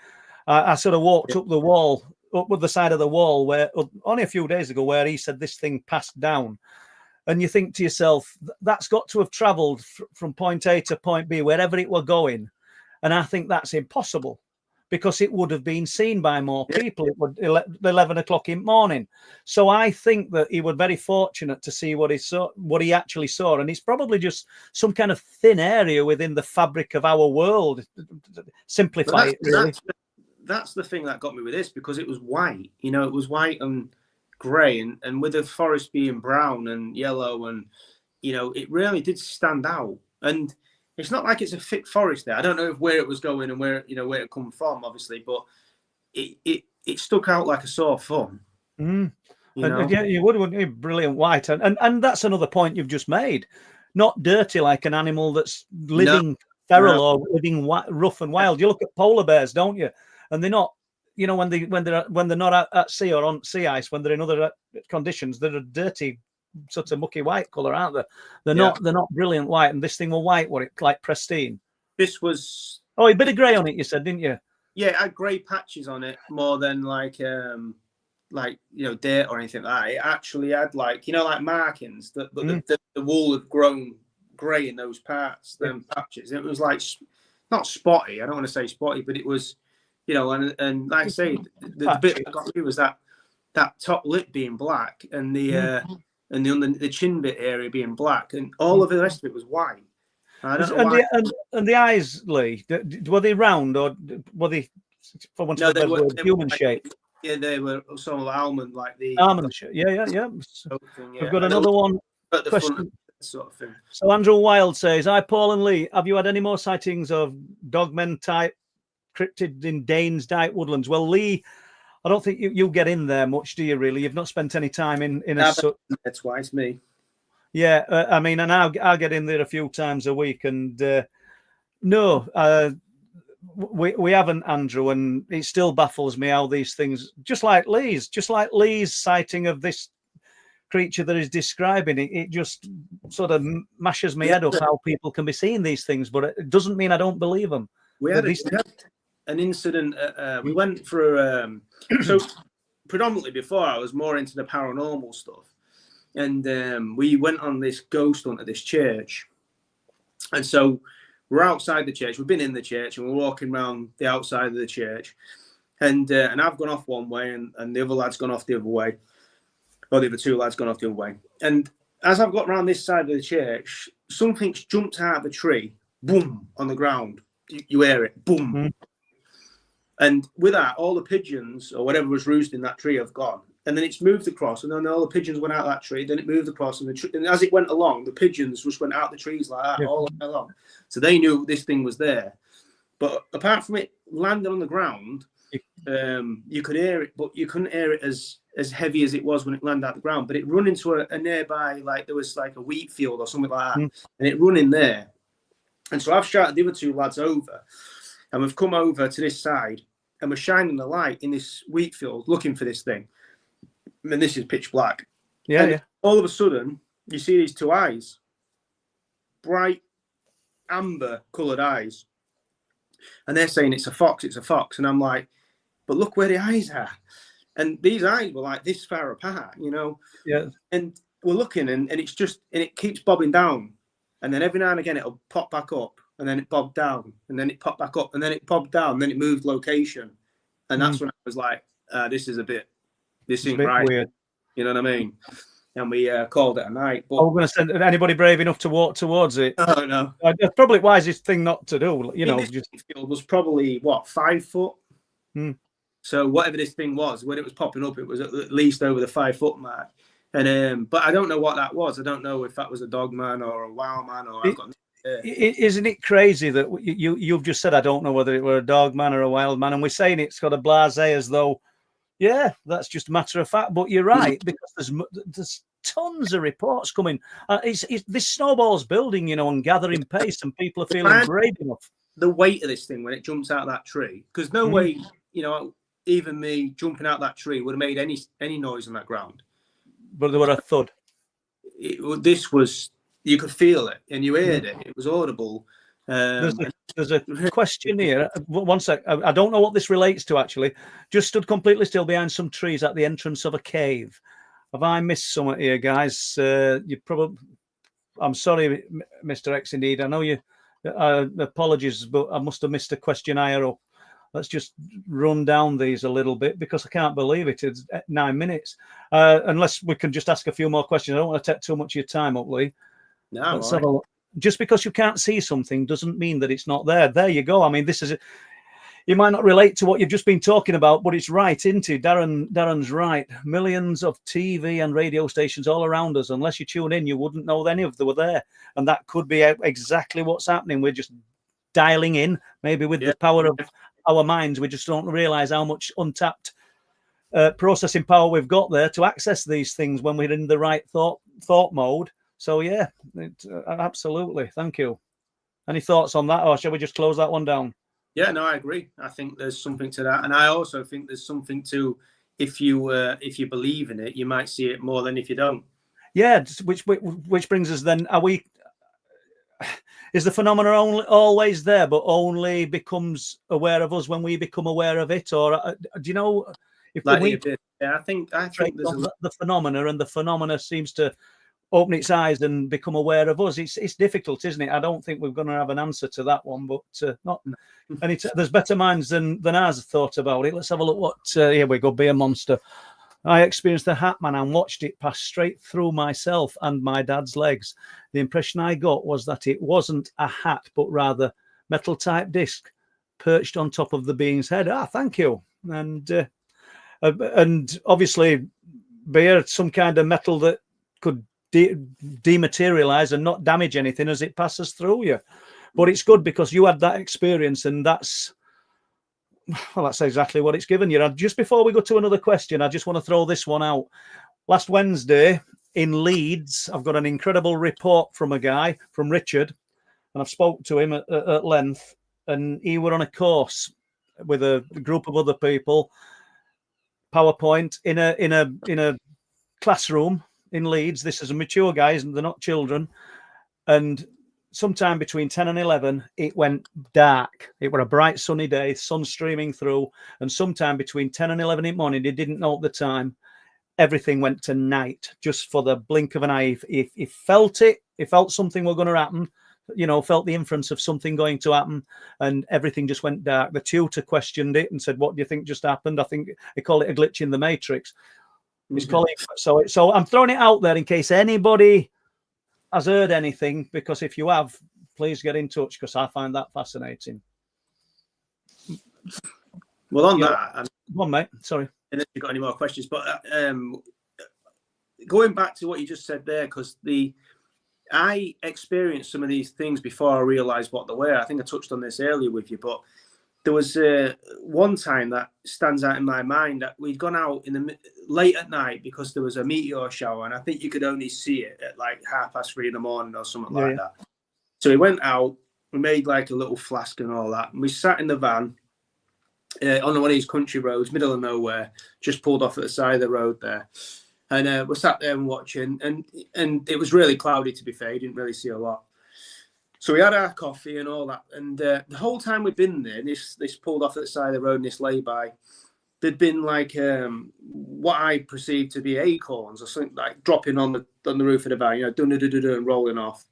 I sort of walked up the wall, up the side of the wall, where only a few days ago, where he said this thing passed down. And you think to yourself, that's got to have travelled from point A to point B, wherever it were going. And I think that's impossible, because it would have been seen by more people. It would 11 o'clock in the morning. So I think that he was very fortunate to see what he actually saw. And it's probably just some kind of thin area within the fabric of our world. Simplify it, really.
That's the thing that got me with this, because it was white. You know, it was white and grey, and with the forest being brown and yellow, and it really did stand out. And it's not like it's a thick forest there. I don't know where it was going and where it come from, obviously, but it stuck out like a sore thumb.
And you wouldn't be brilliant white, and that's another point you've just made. Not dirty like an animal that's living feral or living rough and wild. You look at polar bears, don't you? And they're not. When they're not at sea or on sea ice, when they're in other conditions, they're a dirty, sort of mucky white color, aren't they? They're not brilliant white. And this thing was white, like pristine.
This was
a bit of grey on it. You said, didn't you?
Yeah, it had grey patches on it more than like dirt or anything like that. It actually had like markings. The wool had grown grey in those parts, them patches. It was like not spotty. I don't want to say spotty, but it was. And like I say, the bit that got me was that top lip being black, and the chin bit area being black, and all of the rest of it was white. I don't know why.
And the eyes, Lee, were they round, or were they, for want of a word, human shape?
Yeah, they were sort of almond, like the
almond shape. Yeah. We've got another one. Question.
Sort of thing.
So Andrew Wild says, "Hi, Paul and Lee. Have you had any more sightings of dogmen type cryptid in Danes Dyke woodlands?" Well, Lee, I don't think you get in there much, do you? Really, you've not spent any time in a.
That's twice me.
Yeah, I mean, and I'll get in there a few times a week, and no, we haven't, Andrew, and it still baffles me how these things, just like Lee's sighting of this creature that is describing it just sort of mashes my head up how people can be seeing these things, but it doesn't mean I don't believe them.
We had an incident. We went for so predominantly before I was more into the paranormal stuff, and we went on this ghost hunt at this church. And so we're outside the church. We've been in the church, and we're walking around the outside of the church. And I've gone off one way, and the other lad's gone off the other way, or the other two lads gone off the other way. And as I've got around this side of the church, something's jumped out of the tree, boom, on the ground. You hear it, boom. Mm-hmm. And with that, all the pigeons or whatever was roosting in that tree have gone. And then it's moved across, and then all the pigeons went out of that tree. Then it moved across, and as it went along, the pigeons just went out the trees like that all the way along. So they knew this thing was there. But apart from it landing on the ground, you could hear it, but you couldn't hear it as heavy as it was when it landed out the ground. But it run into a nearby, like there was like a wheat field or something like that, and it run in there. And so I've shouted the other two lads over. and we've come over to this side, and we're shining the light in this wheat field looking for this thing. And this is pitch black.
Yeah,
and
yeah.
all of a sudden, you see these two eyes, bright amber coloured eyes, and they're saying it's a fox, it's a fox, and I'm like, but look where the eyes are, and these eyes were like this far apart, you know.
Yeah.
And we're looking, and it's just, and it keeps bobbing down, and then every now and again it'll pop back up, and then it bobbed down, and then it popped back up, and then it popped down, and then it moved location, and that's when I was like, this ain't right,
weird.
you know what I mean? And we called it a night. But
we're going to send anybody brave enough to walk towards it.
Oh no,
it's probably the wisest thing not to do. You know,
this field was probably what, 5 foot. So whatever this thing was, when it was popping up, it was at least over the 5 foot mark. And but I don't know what that was. I don't know if that was a dog man or a wow man or.
Isn't it crazy that you've just said I don't know whether it were a dog man or a wild man, and we're saying it's got a blasé as though. Yeah, that's just a matter of fact. But you're right, because there's tons of reports coming. This snowball's building, you know, and gathering pace, and people are feeling brave enough.
The weight of this thing when it jumps out of that tree, because no way, you know, even me jumping out that tree would have made any noise on that ground.
But there were a thud.
This was, you could feel it, and you heard it. It was audible.
There's a question here. One sec. I don't know what this relates to, actually. Just stood completely still behind some trees at the entrance of a cave. Have I missed something here, guys? You probably. I'm sorry, Mr. X. Indeed, I know you. Apologies, but I must have missed a question higher up. Let's just run down these a little bit, because I can't believe it. It's 9 minutes. Unless we can just ask a few more questions. I don't want to take too much of your time up, Lee.
No.
Let's have a look. Just because you can't see something doesn't mean that it's not there. There you go. I mean, this is you might not relate to what you've just been talking about, but it's right, isn't it? Darren's right. Millions of TV and radio stations all around us. Unless you tune in, you wouldn't know any of them were there. And that could be exactly what's happening. We're just dialing in, maybe with the power of our minds. We just don't realize how much untapped processing power we've got there to access these things when we're in the right thought mode. So, yeah, absolutely. Thank you. Any thoughts on that, or shall we just close that one down?
Yeah, no, I agree. I think there's something to that. And I also think there's something to, if you believe in it, you might see it more than if you don't. Yeah,
which brings us then, is the phenomenon always there, but only becomes aware of us when we become aware of it? Or do you know, if
like
we
I think there's
the phenomena, and the phenomena seems to open its eyes and become aware of us. It's difficult, isn't it? I don't think we're going to have an answer to that one, but and there's better minds than ours have thought about it. Let's have a look. What here we go. Be a monster. I experienced the hatman and watched it pass straight through myself and my dad's legs. The impression I got was that it wasn't a hat, but rather metal type disc perched on top of the being's head. Thank you. And obviously, bear some kind of metal that could dematerialize and not damage anything as it passes through you. But it's good because you had that experience, and that's exactly what it's given you. And just before we go to another question, I just want to throw this one out. Last Wednesday in Leeds, I've got an incredible report from a guy, from Richard, and I've spoke to him at length, and he were on a course with a group of other people, PowerPoint, in a classroom in Leeds. This is a mature guys, and they're not children. And sometime between 10 and 11, it went dark. It was a bright sunny day, sun streaming through. And sometime between 10 and 11 in the morning, they didn't know at the time, everything went to night just for the blink of an eye. He felt it. He felt something was going to happen, felt the inference of something going to happen, and everything just went dark. The tutor questioned it and said, "What do you think just happened?" I think they call it a glitch in the matrix. He's calling. So I'm throwing it out there in case anybody has heard anything, because if you have, please get in touch, because I find that fascinating.
Well, on that,
one mate, sorry.
And if you've got any more questions, but going back to what you just said there, because I experienced some of these things before I realised what they were. I think I touched on this earlier with you, but there was one time that stands out in my mind that we'd gone out late at night because there was a meteor shower, and I think you could only see it at like 3:30 in the morning or something like that. So we went out, we made like a little flask and all that. And we sat in the van on one of these country roads, middle of nowhere, just pulled off at the side of the road there. And we sat there and watching, and it was really cloudy, to be fair. You didn't really see a lot. So we had our coffee and all that. And the whole time we'd been there, this pulled off at the side of the road and this lay-by, there'd been like what I perceived to be acorns or something, like dropping on the roof of the van, you know, dun-dun-dun-dun, and rolling off.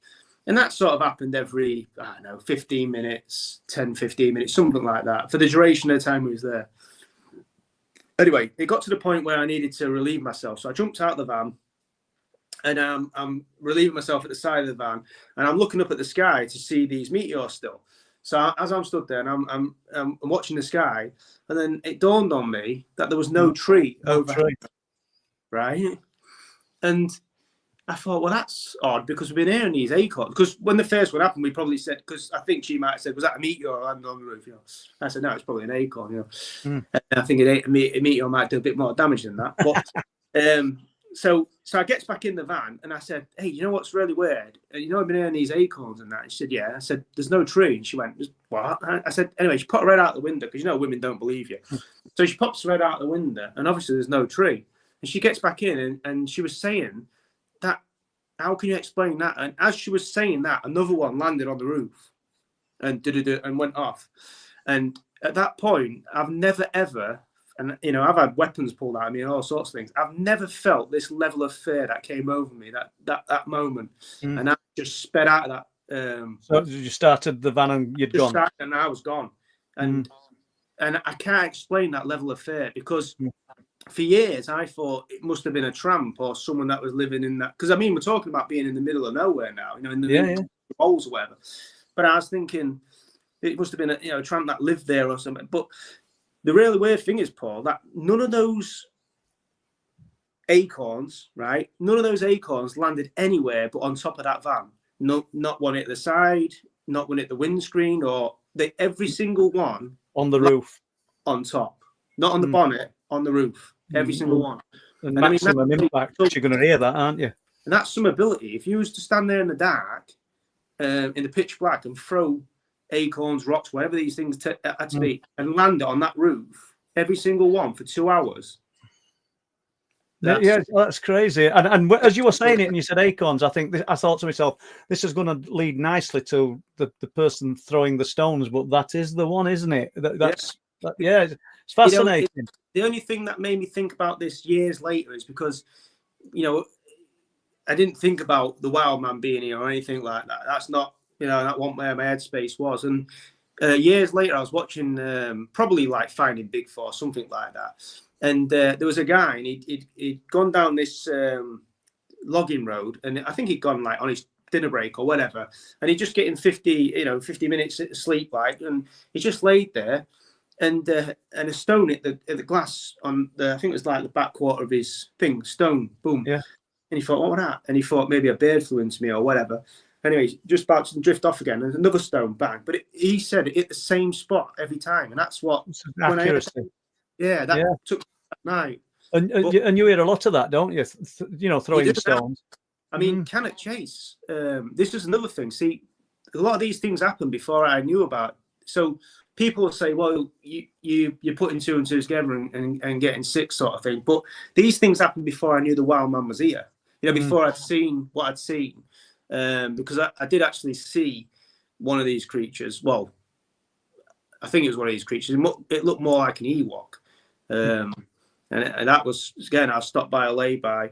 And that sort of happened every, I don't know, 15 minutes, 10, 15 minutes, something like that, for the duration of the time we was there. Anyway, it got to the point where I needed to relieve myself. So I jumped out of the van, and I'm relieving myself at the side of the van, and I'm looking up at the sky to see these meteors still. So as I'm stood there and I'm watching the sky, and then it dawned on me that there was no tree over, right? And I thought, well, that's odd, because we've been hearing these acorns. Because when the first one happened, we probably said, because I think she might have said, was that a meteor landing on the roof? You know, I said, no, it's probably an acorn. You know, and I think a meteor might do a bit more damage than that. But so I gets back in the van, and I said, hey, you know what's really weird? You know, I've been hearing these acorns and that. And she said, yeah. I said, there's no tree. And she went, what? I said, anyway, she put her head out the window, because you know women don't believe you. So she pops her head out the window, and obviously there's no tree. And she gets back in, and she was saying that, how can you explain that? And as she was saying that, another one landed on the roof and and went off. And at that point, I've never ever, and you know, I've had weapons pulled out of me and all sorts of things. I've never felt this level of fear that came over me that moment. And I just sped out of that.
So you started the van and you'd gone?
And I was gone. And I can't explain that level of fear, because for years I thought it must have been a tramp or someone that was living in that. Because I mean, we're talking about being in the middle of nowhere now, you know, in the holes or whatever. But I was thinking it must have been a tramp that lived there or something. But the really weird thing is, Paul, that none of those acorns, right? None of those acorns landed anywhere but on top of that van. No, not one at the side, not one at the windscreen, or every single one
on the roof,
on top, not on the bonnet, on the roof. Every single one.
And maximum impact, you're going to hear that, aren't you?
And that's some ability. If you was to stand there in the dark, in the pitch black, and throw acorns, rocks, whatever these things had to be, and land it on that roof, every single one, for 2 hours.
That's crazy. And as you were saying it, and you said acorns, I thought to myself, this is going to lead nicely to the person throwing the stones, but that is the one, isn't it? It's fascinating.
You know, the only thing that made me think about this years later is because, you know, I didn't think about the wild man being here or anything like that. That's not, you know, that wasn't where my headspace was. And years later, I was watching probably like Finding Bigfoot or something like that. And there was a guy, and he'd gone down this logging road, and I think he'd gone like on his dinner break or whatever, and he'd just getting 50 minutes sleep, like, and he just laid there. And a stone hit the glass on I think it was like the back quarter of his thing, stone, boom. Yeah. And he thought, what was that? And he thought maybe a bird flew into me or whatever. Anyway, just about to drift off again, and another stone, bang. But he said it hit the same spot every time, and that's what
accuracy.
Took that night.
And you hear a lot of that, don't you? You know, throwing stones.
I mean, can it chase? This is another thing. See, a lot of these things happened before I knew about it. So people will say, well, you're putting two and two together and getting sick, sort of thing. But these things happened before I knew the wild man was here. You know, before I'd seen what I'd seen. Because I did actually see one of these creatures. Well, I think it was one of these creatures. It looked more like an Ewok. And that was, again, I was stopped by a lay-by.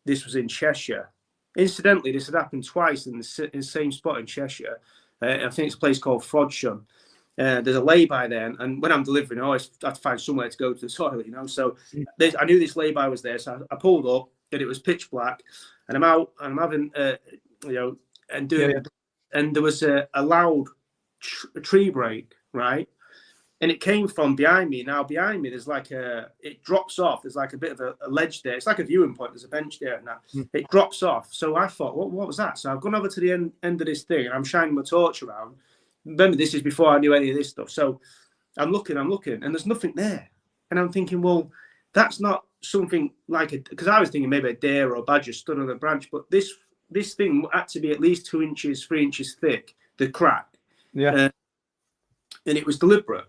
This was in Cheshire. Incidentally, this had happened twice in the same spot in Cheshire. I think it's a place called Frodsham. There's a lay-by there, and when I'm delivering, I always have to find somewhere to go to the toilet, you know. So I knew this lay-by was there, so I pulled up, and it was pitch black, and I'm out, and I'm having, and doing, and there was a loud tree break, right? And it came from behind me. Now behind me, there's like it drops off. There's like a bit of a ledge there. It's like a viewing point. There's a bench there, and that it drops off. So I thought, what was that? So I've gone over to the end of this thing, and I'm shining my torch around. Remember, this is before I knew any of this stuff. So I'm looking, and there's nothing there. And I'm thinking, well, that's not something like because I was thinking maybe a deer or a badger stood on a branch, but this thing had to be at least 2 inches, 3 inches thick. the crack.
Yeah.
And it was deliberate.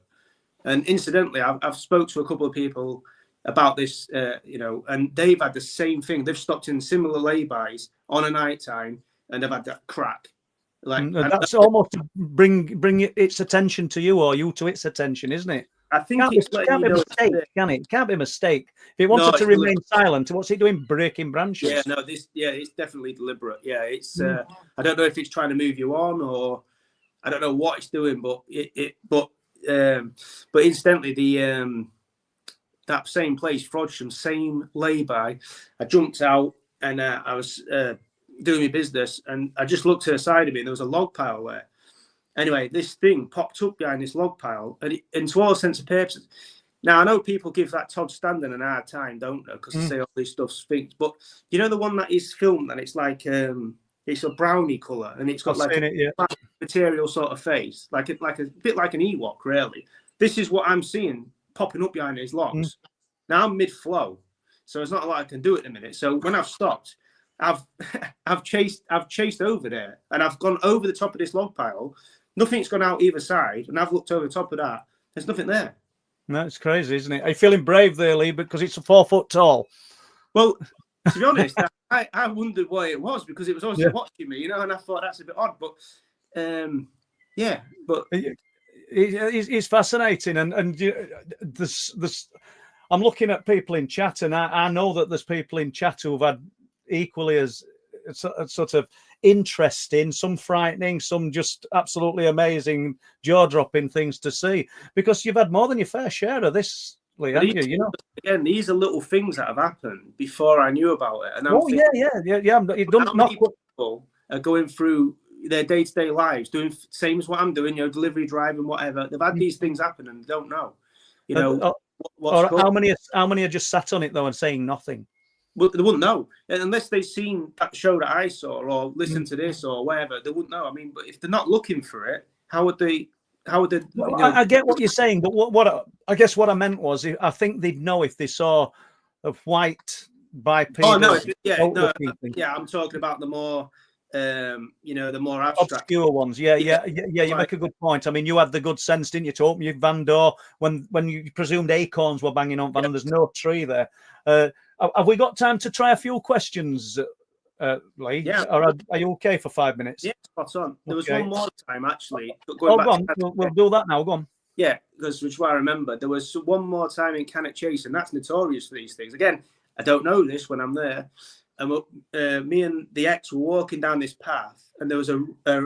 And incidentally, I've spoke to a couple of people about this, and they've had the same thing. They've stopped in similar laybys on a night time, and they've had that crack.
And that's almost to bring its attention to you, or you to its attention, isn't it?
I think
Can't be a mistake, can it? It can't be a mistake. If it wanted to remain silent, what's it doing breaking branches?
Yeah, no, it's definitely deliberate. Yeah, it's. I don't know if it's trying to move you on, or I don't know what it's doing, but but incidentally, that same place, Frodsham, same lay-by, I jumped out and I was doing my business, and I just looked to the side of me, and there was a log pile there. Anyway, this thing popped up behind this log pile, and to all sense of purposes. Now, I know people give that Todd Standing an hard time, don't they? Because they say all this stuff stinks. But you know the one that is filmed, and it's like it's a brownie colour, and it's got black material sort of face, like a bit like an Ewok, really. This is what I'm seeing popping up behind these logs. Now I'm mid-flow, so there's not a lot I can do at the minute. So when I've stopped, I've chased over there, and I've gone over the top of this log pile. Nothing's gone out either side, and I've looked over the top of that. There's nothing there.
That's crazy, isn't it? Are you feeling brave there, Lee, because it's 4 foot tall?
Well, to be honest, I wondered why it was, because it was obviously watching me, and I thought that's a bit odd. But but
it's fascinating, and this. I'm looking at people in chat, and I know that there's people in chat who've had equally as sort of interesting, some frightening, some just absolutely amazing, jaw-dropping things to see, because you've had more than your fair share of this, Lee, haven't you? You know,
again, these are little things that have happened before I knew about it. And people are going through their day-to-day lives, doing same as what I'm doing, delivery driving, whatever. They've had these things happen and they don't know,
how many are just sat on it though and saying nothing?
Well, they wouldn't know unless they've seen that show that I saw or listened to this or whatever. They wouldn't know. I mean, but if they're not looking for it, how would they?
Well, I get what you're saying, but what I guess what I meant was, I think they'd know if they saw a white bipedal.
Oh no, I'm talking about the more, the more abstract,
obscure ones. Yeah. You make a good point. I mean, you had the good sense, didn't you, to open your van door when you presumed acorns were banging on van and there's no tree there. Have we got time to try a few questions, Lee?
Yeah.
Or are you okay for 5 minutes?
Yeah, spot on. There was one more time actually.
Go on. We'll do that now. Go on.
Yeah, which is what I remember. There was one more time in Cannock Chase, and that's notorious for these things. Again, I don't know this when I'm there. And me and the ex were walking down this path, and there was a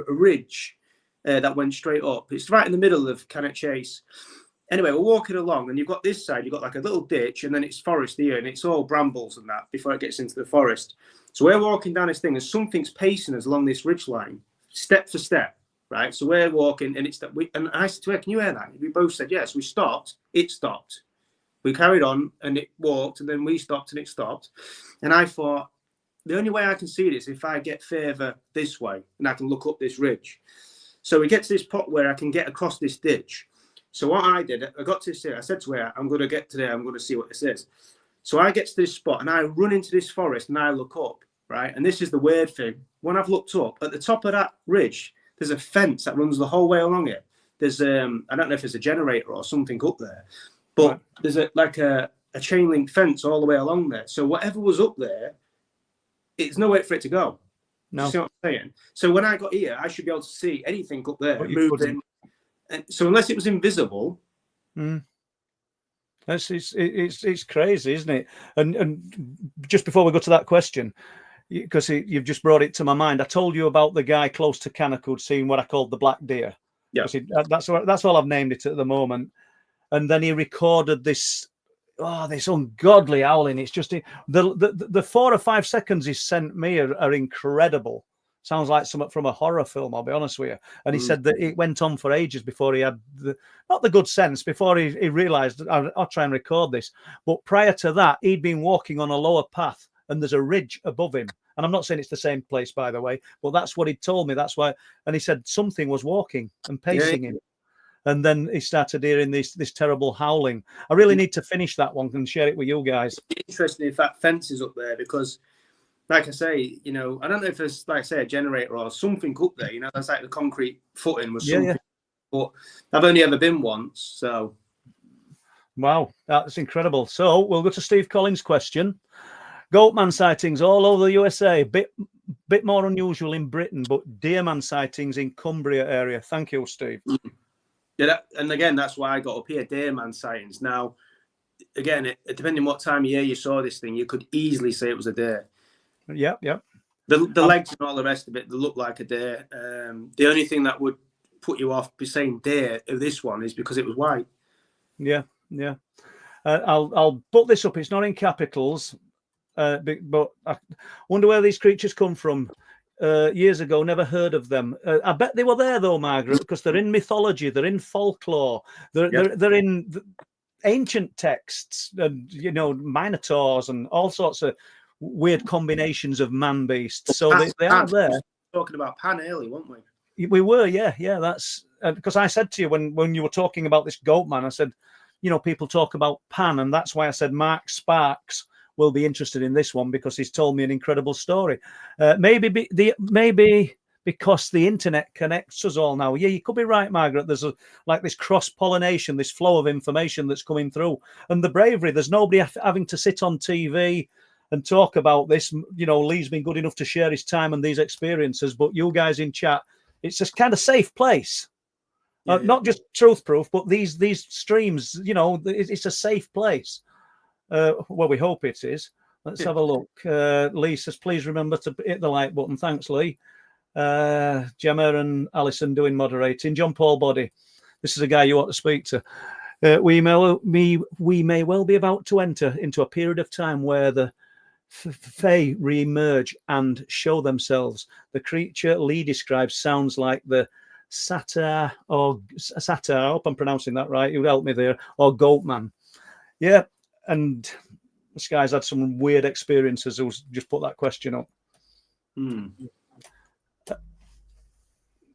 ridge that went straight up. It's right in the middle of Cannock Chase. Anyway, we're walking along, and you've got this side, you've got like a little ditch, and then it's forest here, and it's all brambles and that before it gets into the forest. So we're walking down this thing, and something's pacing us along this ridge line, step for step, right? So we're walking, and and I said to her, "Can you hear that?" We both said yes. We stopped. It stopped. We carried on, and it walked, and then we stopped, and it stopped. And I thought, the only way I can see this is if I get further this way, and I can look up this ridge. So we get to this pot where I can get across this ditch. So what I did, I got to this here. I said to her, I'm going to get to there. I'm going to see what this is. So I get to this spot and I run into this forest and I look up, right? And this is the weird thing. When I've looked up, at the top of that ridge, there's a fence that runs the whole way along it. There's, I don't know if it's a generator or something up there, but there's a chain link fence all the way along there. So whatever was up there, it's nowhere for it to go. No. You see what I'm saying? So when I got here, I should be able to see anything up there moving. And so unless it was invisible,
it's crazy, isn't it? And just before we go to that question, because you've just brought it to my mind, I told you about the guy close to Cannock who'd seen what I called the black deer.
Yeah,
that's all I've named it at the moment. And then he recorded this ungodly howling. It's just the 4 or 5 seconds he sent me are incredible. Sounds like something from a horror film, I'll be honest with you. And he said that it went on for ages before he had not the good sense, before he realised, I'll try and record this. But prior to that, he'd been walking on a lower path and there's a ridge above him. And I'm not saying it's the same place, by the way, but that's what he told me. That's why. And he said something was walking and pacing him. And then he started hearing this terrible howling. I really need to finish that one and share it with you guys.
It's interesting if that fence is up there, because like I say, I don't know if there's, like I say, a generator or something up there. That's like the concrete footing was something.
Yeah.
But I've only ever been once, so.
Wow, that's incredible. So we'll go to Steve Collins' question. Goatman sightings all over the USA. Bit more unusual in Britain, but deerman sightings in Cumbria area. Thank you, Steve.
Yeah, and again, that's why I got up here, deerman sightings. Now, again, depending what time of year you saw this thing, you could easily say it was a deer.
Yep.
The legs and all the rest of it, they look like a deer. The only thing that would put you off saying deer of this one is because it was white.
Yeah. I'll put this up. It's not in capitals, but I wonder where these creatures come from. Years ago, never heard of them. I bet they were there though, Margaret, because they're in mythology, they're in folklore, they're in ancient texts, and minotaurs and all sorts of weird combinations of man beasts. So they are there.
Talking about Pan early, weren't we?
We were, yeah. That's because I said to you when you were talking about this goat man, I said, people talk about Pan, and that's why I said Mark Sparks will be interested in this one because he's told me an incredible story. Maybe because the internet connects us all now. Yeah, you could be right, Margaret. There's this cross-pollination, this flow of information that's coming through, and the bravery. There's nobody having to sit on TV and talk about this. Lee's been good enough to share his time and these experiences, but you guys in chat, it's a kind of safe place. Not just truth proof, but these streams, it's a safe place. Well, we hope it is. Let's have a look. Lee says, please remember to hit the like button. Thanks, Lee. Gemma and Alison doing moderating. John Paul Body. This is a guy you ought to speak to. We may well be about to enter into a period of time where the Fae re-emerge and show themselves. The creature Lee describes sounds like the Satyr, I hope I'm pronouncing that right. You would help me there. Or Goatman. Yeah, and this guy's had some weird experiences. Who's just put that question up.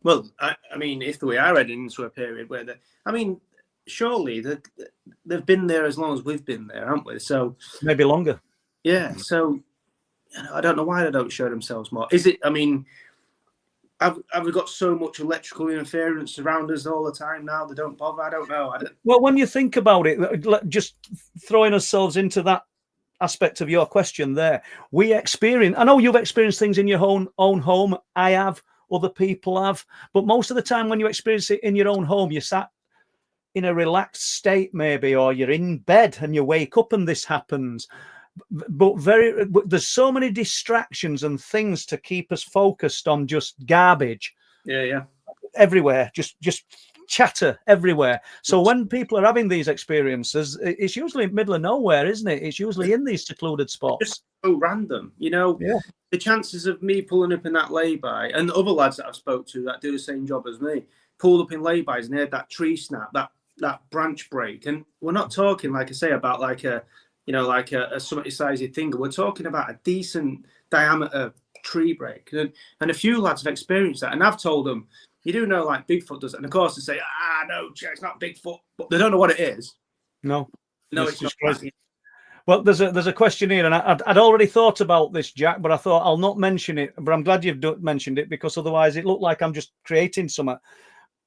Well, I mean, if we are heading into a period where surely they've been there as long as we've been there, haven't we? So
maybe longer.
Yeah. So I don't know why they don't show themselves more. Is it? I mean, have we got so much electrical interference around us all the time now? They don't bother. I don't know.
Well, when you think about it, just throwing ourselves into that aspect of your question there, we experience. I know you've experienced things in your own home. I have. Other people have. But most of the time when you experience it in your own home, you're sat in a relaxed state maybe, or you're in bed and you wake up and this happens. But there's so many distractions and things to keep us focused on just garbage.
Yeah.
Everywhere, just chatter everywhere. So when people are having these experiences, it's usually in the middle of nowhere, isn't it? It's usually in these secluded spots.
Just so random, Yeah. The chances of me pulling up in that lay-by, and the other lads that I've spoke to that do the same job as me, pulled up in lay-bys and heard that tree snap, that branch break, and we're not talking, like I say, about like a something sized thing. We're talking about a decent diameter tree break, and a few lads have experienced that, and I've told them, you do know, like Bigfoot does it, and of course they say, no, it's not Bigfoot, but they don't know what it is.
No,
it's not crazy.
Well, there's a question here, and I'd already thought about this, Jack, but I thought I'll not mention it. But I'm glad you've mentioned it, because otherwise it looked like I'm just creating something.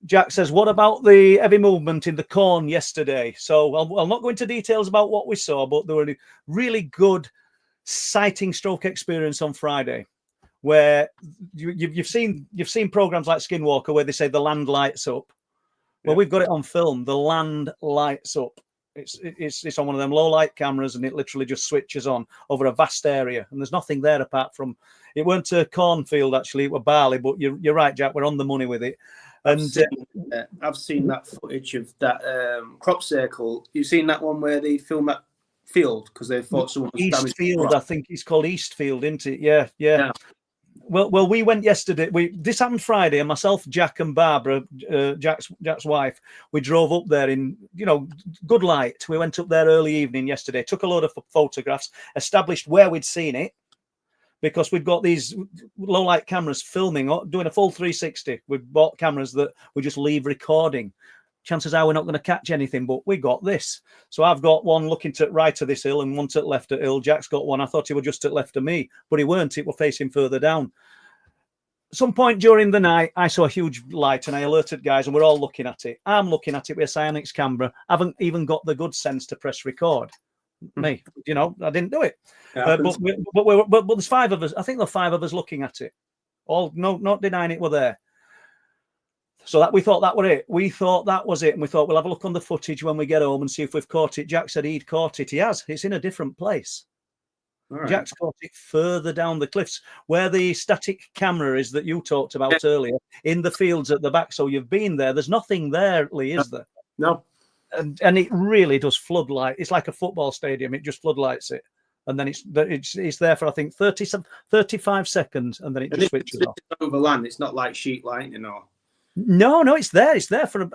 Jack says, what about the heavy movement in the corn yesterday? So I'll not go into details about what we saw, but there were a really good sighting stroke experience on Friday, where you've seen programs like Skinwalker where they say the land lights up. Well, we've got it on film. The land lights up. It's on one of them low light cameras, and it literally just switches on over a vast area, and there's nothing there apart from it weren't a cornfield actually, it were barley. But you're right, Jack. We're on the money with it. And
I've seen that footage of that crop circle. You've seen that one where they film that field because they thought someone was
Eastfield. I think it's called Eastfield, isn't it? Yeah. Well, we went yesterday. This happened Friday, and myself, Jack, and Barbara, Jack's wife, we drove up there in good light. We went up there early evening yesterday, took a load of photographs, established where we'd seen it, because we've got these low light cameras filming, doing a full 360. We've bought cameras that we just leave recording. chances are we're not going to catch anything, but we got this. So I've got one looking to right of this hill and one to the left of the hill. Jack's got one. I thought he was just to the left of me, but he weren't. It were facing further down. Some point during the night, I saw a huge light and I alerted guys, and we're all looking at it. I'm looking at it with a Cyanix camera. I haven't even got the good sense to press record. Me, you know, I didn't do it. But there's 5 of us. I think there are 5 of us looking at it. All not denying it were there. So that we thought that were it. We thought that was it, and we thought we'll have a look on the footage when we get home and see if we've caught it. Jack said he'd caught it. He has. It's in a different place. Right. Jack's caught it further down the cliffs where the static camera is that you talked about earlier, in the fields at the back. So you've been there. There's nothing there, Lee, is there?
No.
And it really does floodlight. It's like a football stadium. It just floodlights it. And then it's there for, I think, 35 seconds, and then it just switches off.
Over land. It's not like sheet lightning or...
No, it's there. It's there for...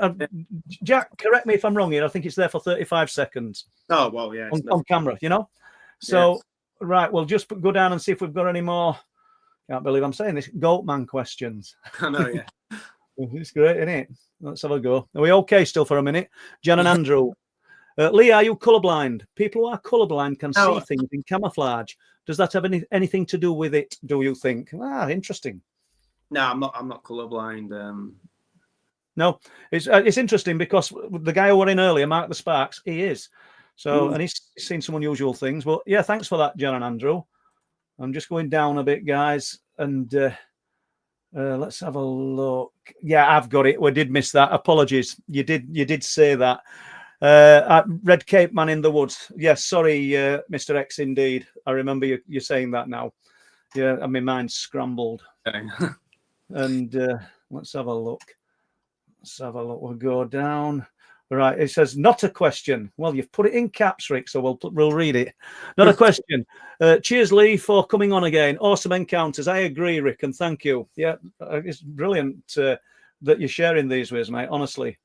Jack, correct me if I'm wrong here. I think it's there for 35 seconds.
Oh, well, yeah.
On camera, you know? So... Yes. Right, we'll just go down and see if we've got any more. Can't believe I'm saying this. Goatman questions.
I know, yeah.
It's great, isn't it? Let's have a go. Are we okay still for a minute? Jan and Andrew. Lee, are you colourblind? People who are colourblind can see things in camouflage. Does that have anything to do with it, do you think? Interesting.
No, I'm not colourblind.
No, it's interesting because the guy who were in earlier, Mark the Sparks, he is. So, and he's seen some unusual things. But yeah, thanks for that, Jan and Andrew. I'm just going down a bit, guys. And let's have a look. Yeah, I've got it. We did miss that. Apologies. You did say that. Red Cape Man in the Woods. Yes, sorry, Mr. X, indeed. I remember you saying that now. Yeah, and my mind's scrambled. Okay. And let's have a look. We'll go down. Right, it says, not a question. Well, you've put it in caps, Rick, so we'll read it. Not a question. Cheers, Lee, for coming on again. Awesome encounters. I agree, Rick, and thank you. Yeah, it's brilliant that you're sharing these with us, mate, honestly.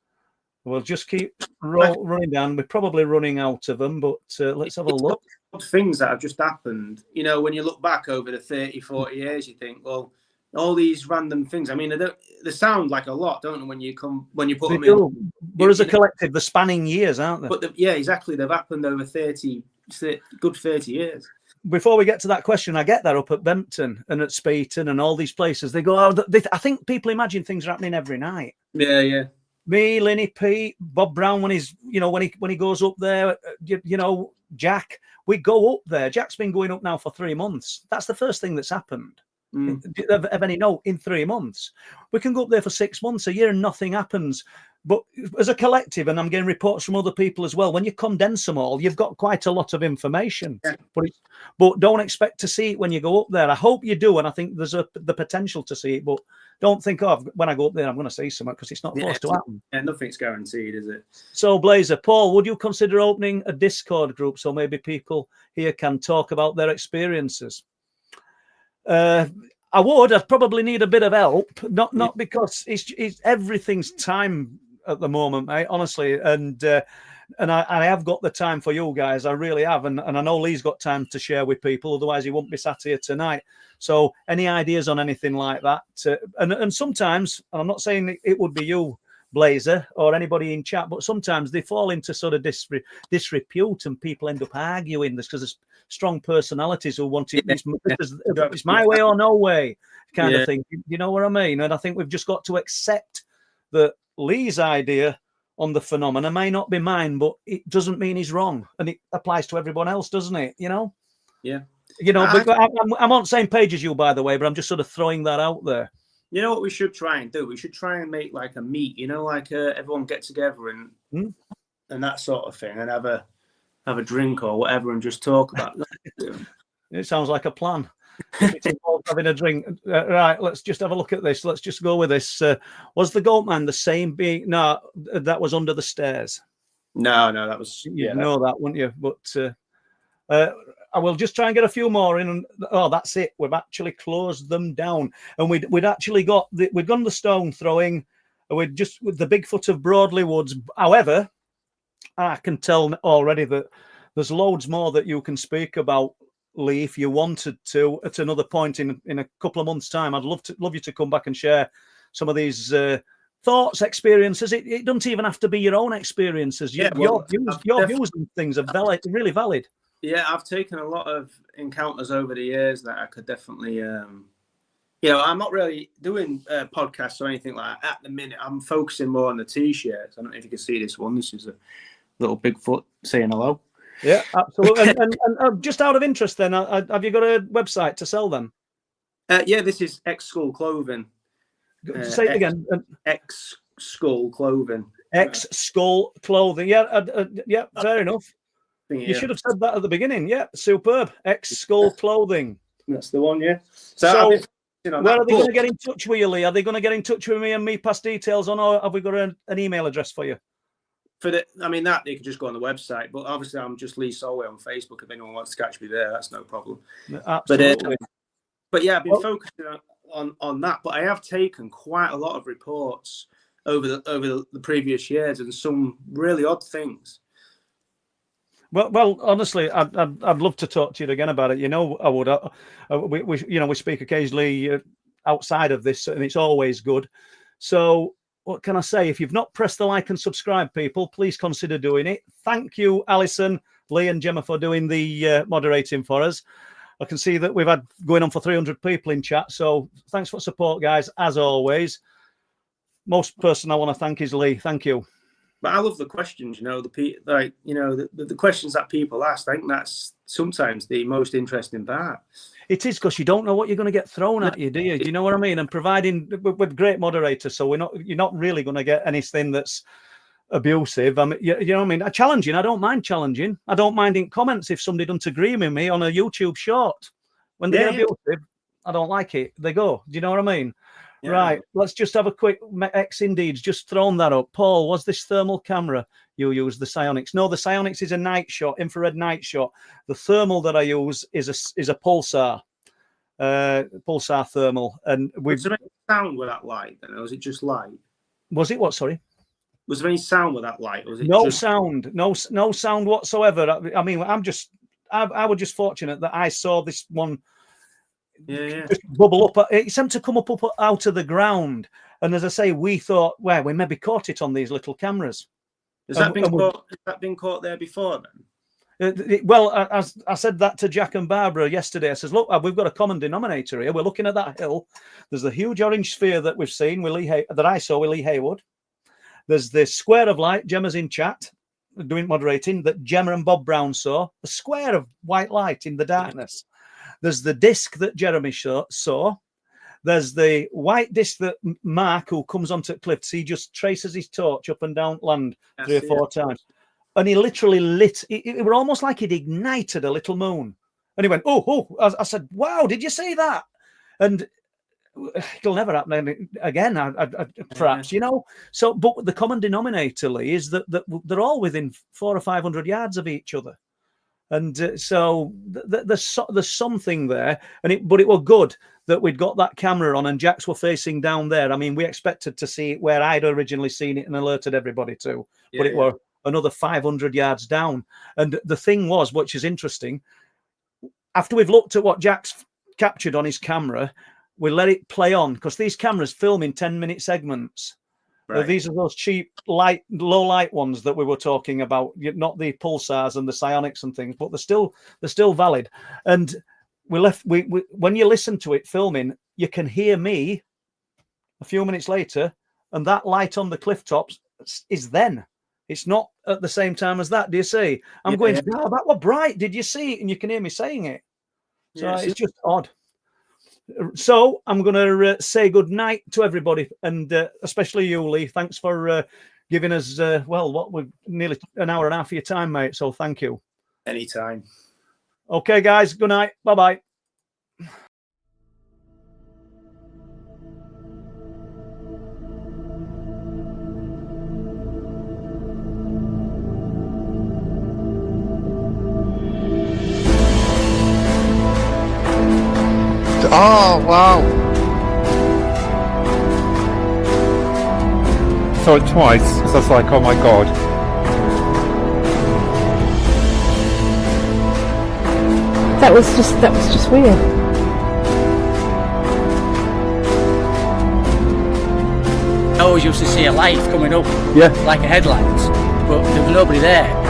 We'll just keep running down. We're probably running out of them, but let's have a look.
Things that have just happened. You know, when you look back over the 30, 40 years, you think, well, all these random things. I mean, they sound like a lot, don't they? When you put them in.
But as a collective, they're spanning years, aren't they?
But yeah, exactly. They've happened over 30 years.
Before we get to that question, I get that up at Bempton and at Speeton and all these places. They go, I think people imagine things are happening every night.
Yeah, yeah.
Me, Linny, Pete, Bob Brown, when he goes up there, Jack, we go up there. Jack's been going up now for 3 months. That's the first thing that's happened. Of any note in 3 months. We can go up there for 6 months, a year, and nothing happens. But as a collective, and I'm getting reports from other people as well, when you condense them all, you've got quite a lot of information. Yeah. But don't expect to see it when you go up there. I hope you do, and I think there's the potential to see it, but don't think, when I go up there, I'm going to see something, because it's not forced to happen.
Yeah, nothing's guaranteed, is it?
So, Blazer, Paul, would you consider opening a Discord group so maybe people here can talk about their experiences? I would. I'd probably need a bit of help. Not because it's everything's time at the moment, mate. Honestly, and I have got the time for you guys. I really have, and I know Lee's got time to share with people. Otherwise, he won't be sat here tonight. So, any ideas on anything like that? And sometimes, and I'm not saying it would be you, Blazer, or anybody in chat, but sometimes they fall into sort of disrepute, and people end up arguing this because there's strong personalities who want it. It's my way or no way kind of thing. You know what I mean? And I think we've just got to accept that Lee's idea on the phenomena may not be mine, but it doesn't mean he's wrong, and it applies to everyone else, doesn't it? You know?
Yeah.
But I'm on the same page as you, by the way, but I'm just sort of throwing that out there.
You know what we should try and do? We should try and make like a meet, like everyone get together and that sort of thing, and have a drink or whatever and just talk about that.
It sounds like a plan. If it's involved having a drink. Right, let's just have a look at this. Let's just go with this. Was the Goatman the same being? No, that was under the stairs.
No, that was...
You know that, wouldn't you? But I will just try and get a few more in. And that's it. We've actually closed them down. And we'd actually got... We'd gone the stone throwing. We'd just... With the Bigfoot of Broadley Woods. However, I can tell already that there's loads more that you can speak about, Lee, if you wanted to at another point in a couple of months' time. I'd love you to come back and share some of these thoughts, experiences. It doesn't even have to be your own experiences.
Yeah,
Your
well,
views and things are valid, really valid.
Yeah, I've taken a lot of encounters over the years that I could definitely, I'm not really doing podcasts or anything like that at the minute. I'm focusing more on the T-shirts. I don't know if you can see this one. This is a little Bigfoot saying hello.
Yeah, absolutely. and just out of interest, then, have you got a website to sell them?
Yeah, this is X Skull Clothing.
Say it again.
X Skull Clothing.
X Skull Clothing. Yeah, fair enough. You should have said that at the beginning. Yeah, superb. X Skull Clothing.
That's the one, yeah.
So where are they going to get in touch with you, Lee? Are they going to get in touch with me and me pass details on, or have we got an email address for you?
That they could just go on the website, but obviously I'm just Lee Solway on Facebook. If anyone wants to catch me there, that's no problem.
Absolutely.
But yeah, I've been focusing on that. But I have taken quite a lot of reports over the previous years, and some really odd things.
Well, honestly, I'd love to talk to you again about it. You know, I would. We speak occasionally outside of this, and it's always good. So, what can I say? If you've not pressed the like and subscribe, people, please consider doing it. Thank you, Alison, Lee, and Gemma for doing the moderating for us. I can see that we've had going on for 300 people in chat. So, thanks for support, guys. As always, most person I want to thank is Lee. Thank you.
But I love the questions, the questions that people ask. I think that's sometimes the most interesting part.
It is, because you don't know what you're going to get thrown at you, do you? Do you know what I mean? And providing with great moderators, so you're not really going to get anything that's abusive. I mean, you know what I mean? Challenging. I don't mind challenging. I don't mind in comments if somebody doesn't agree with me on a YouTube short. When they get abusive, I don't like it. They go. Do you know what I mean? Yeah. Right, let's just have a quick X Indeed's just thrown that up. Paul, was this thermal camera you use, the Psionics? No, the Psionics is a night shot, infrared night shot. The thermal that I use is a pulsar thermal. And
was there any sound with that light then, or was it just light?
Was it what? Sorry.
Was there any sound with that light? Or was it
sound? No sound whatsoever. I mean, I was just fortunate that I saw this one.
Yeah.
Just bubble up. It seemed to come up out of the ground, and as I say, we thought, well, we maybe caught it on these little cameras.
Has that been caught there before then?
Well, I said that to Jack and Barbara yesterday. I says, look, we've got a common denominator here. We're looking at that hill. There's the huge orange sphere that we've seen that I saw with Lee Haywood. There's the square of light. Gemma's in chat doing moderating that Gemma and Bob Brown saw. A square of white light in the darkness. There's the disc that Jeremy saw. There's the white disc that Mark, who comes onto cliffs, he just traces his torch up and down land 3 or 4 times. And he literally lit. It was almost like he'd ignited a little moon. And he went, oh. I said, wow, did you see that? And it'll never happen again, perhaps, you know. So, but the common denominator, Lee, is that they're all within 400 or 500 yards of each other. And so there's something there, but it was good that we'd got that camera on and Jacks were facing down there. I mean, we expected to see it where I'd originally seen it and alerted everybody to, but it were another 500 yards down. And the thing was, which is interesting, after we've looked at what Jack's captured on his camera, we let it play on, because these cameras film in 10-minute segments. Right. These are those cheap, low light ones that we were talking about, not the pulsars and the psionics and things, but they're still valid. And when you listen to it filming, you can hear me a few minutes later, and that light on the cliff tops is then. It's not at the same time as that. Do you see? I'm going, wow, that was bright. Did you see it? And you can hear me saying it. So it's just odd. So I'm going to say good night to everybody, and especially you, Lee. Thanks for giving us, we're nearly an hour and a half of your time, mate. So thank you.
Anytime.
Okay, guys. Good night. Bye-bye.
Oh, wow.
Saw it twice, so I was like, oh my god.
That was just weird.
always used to see a light coming up,
Yeah.
like a headlight, but there was nobody there.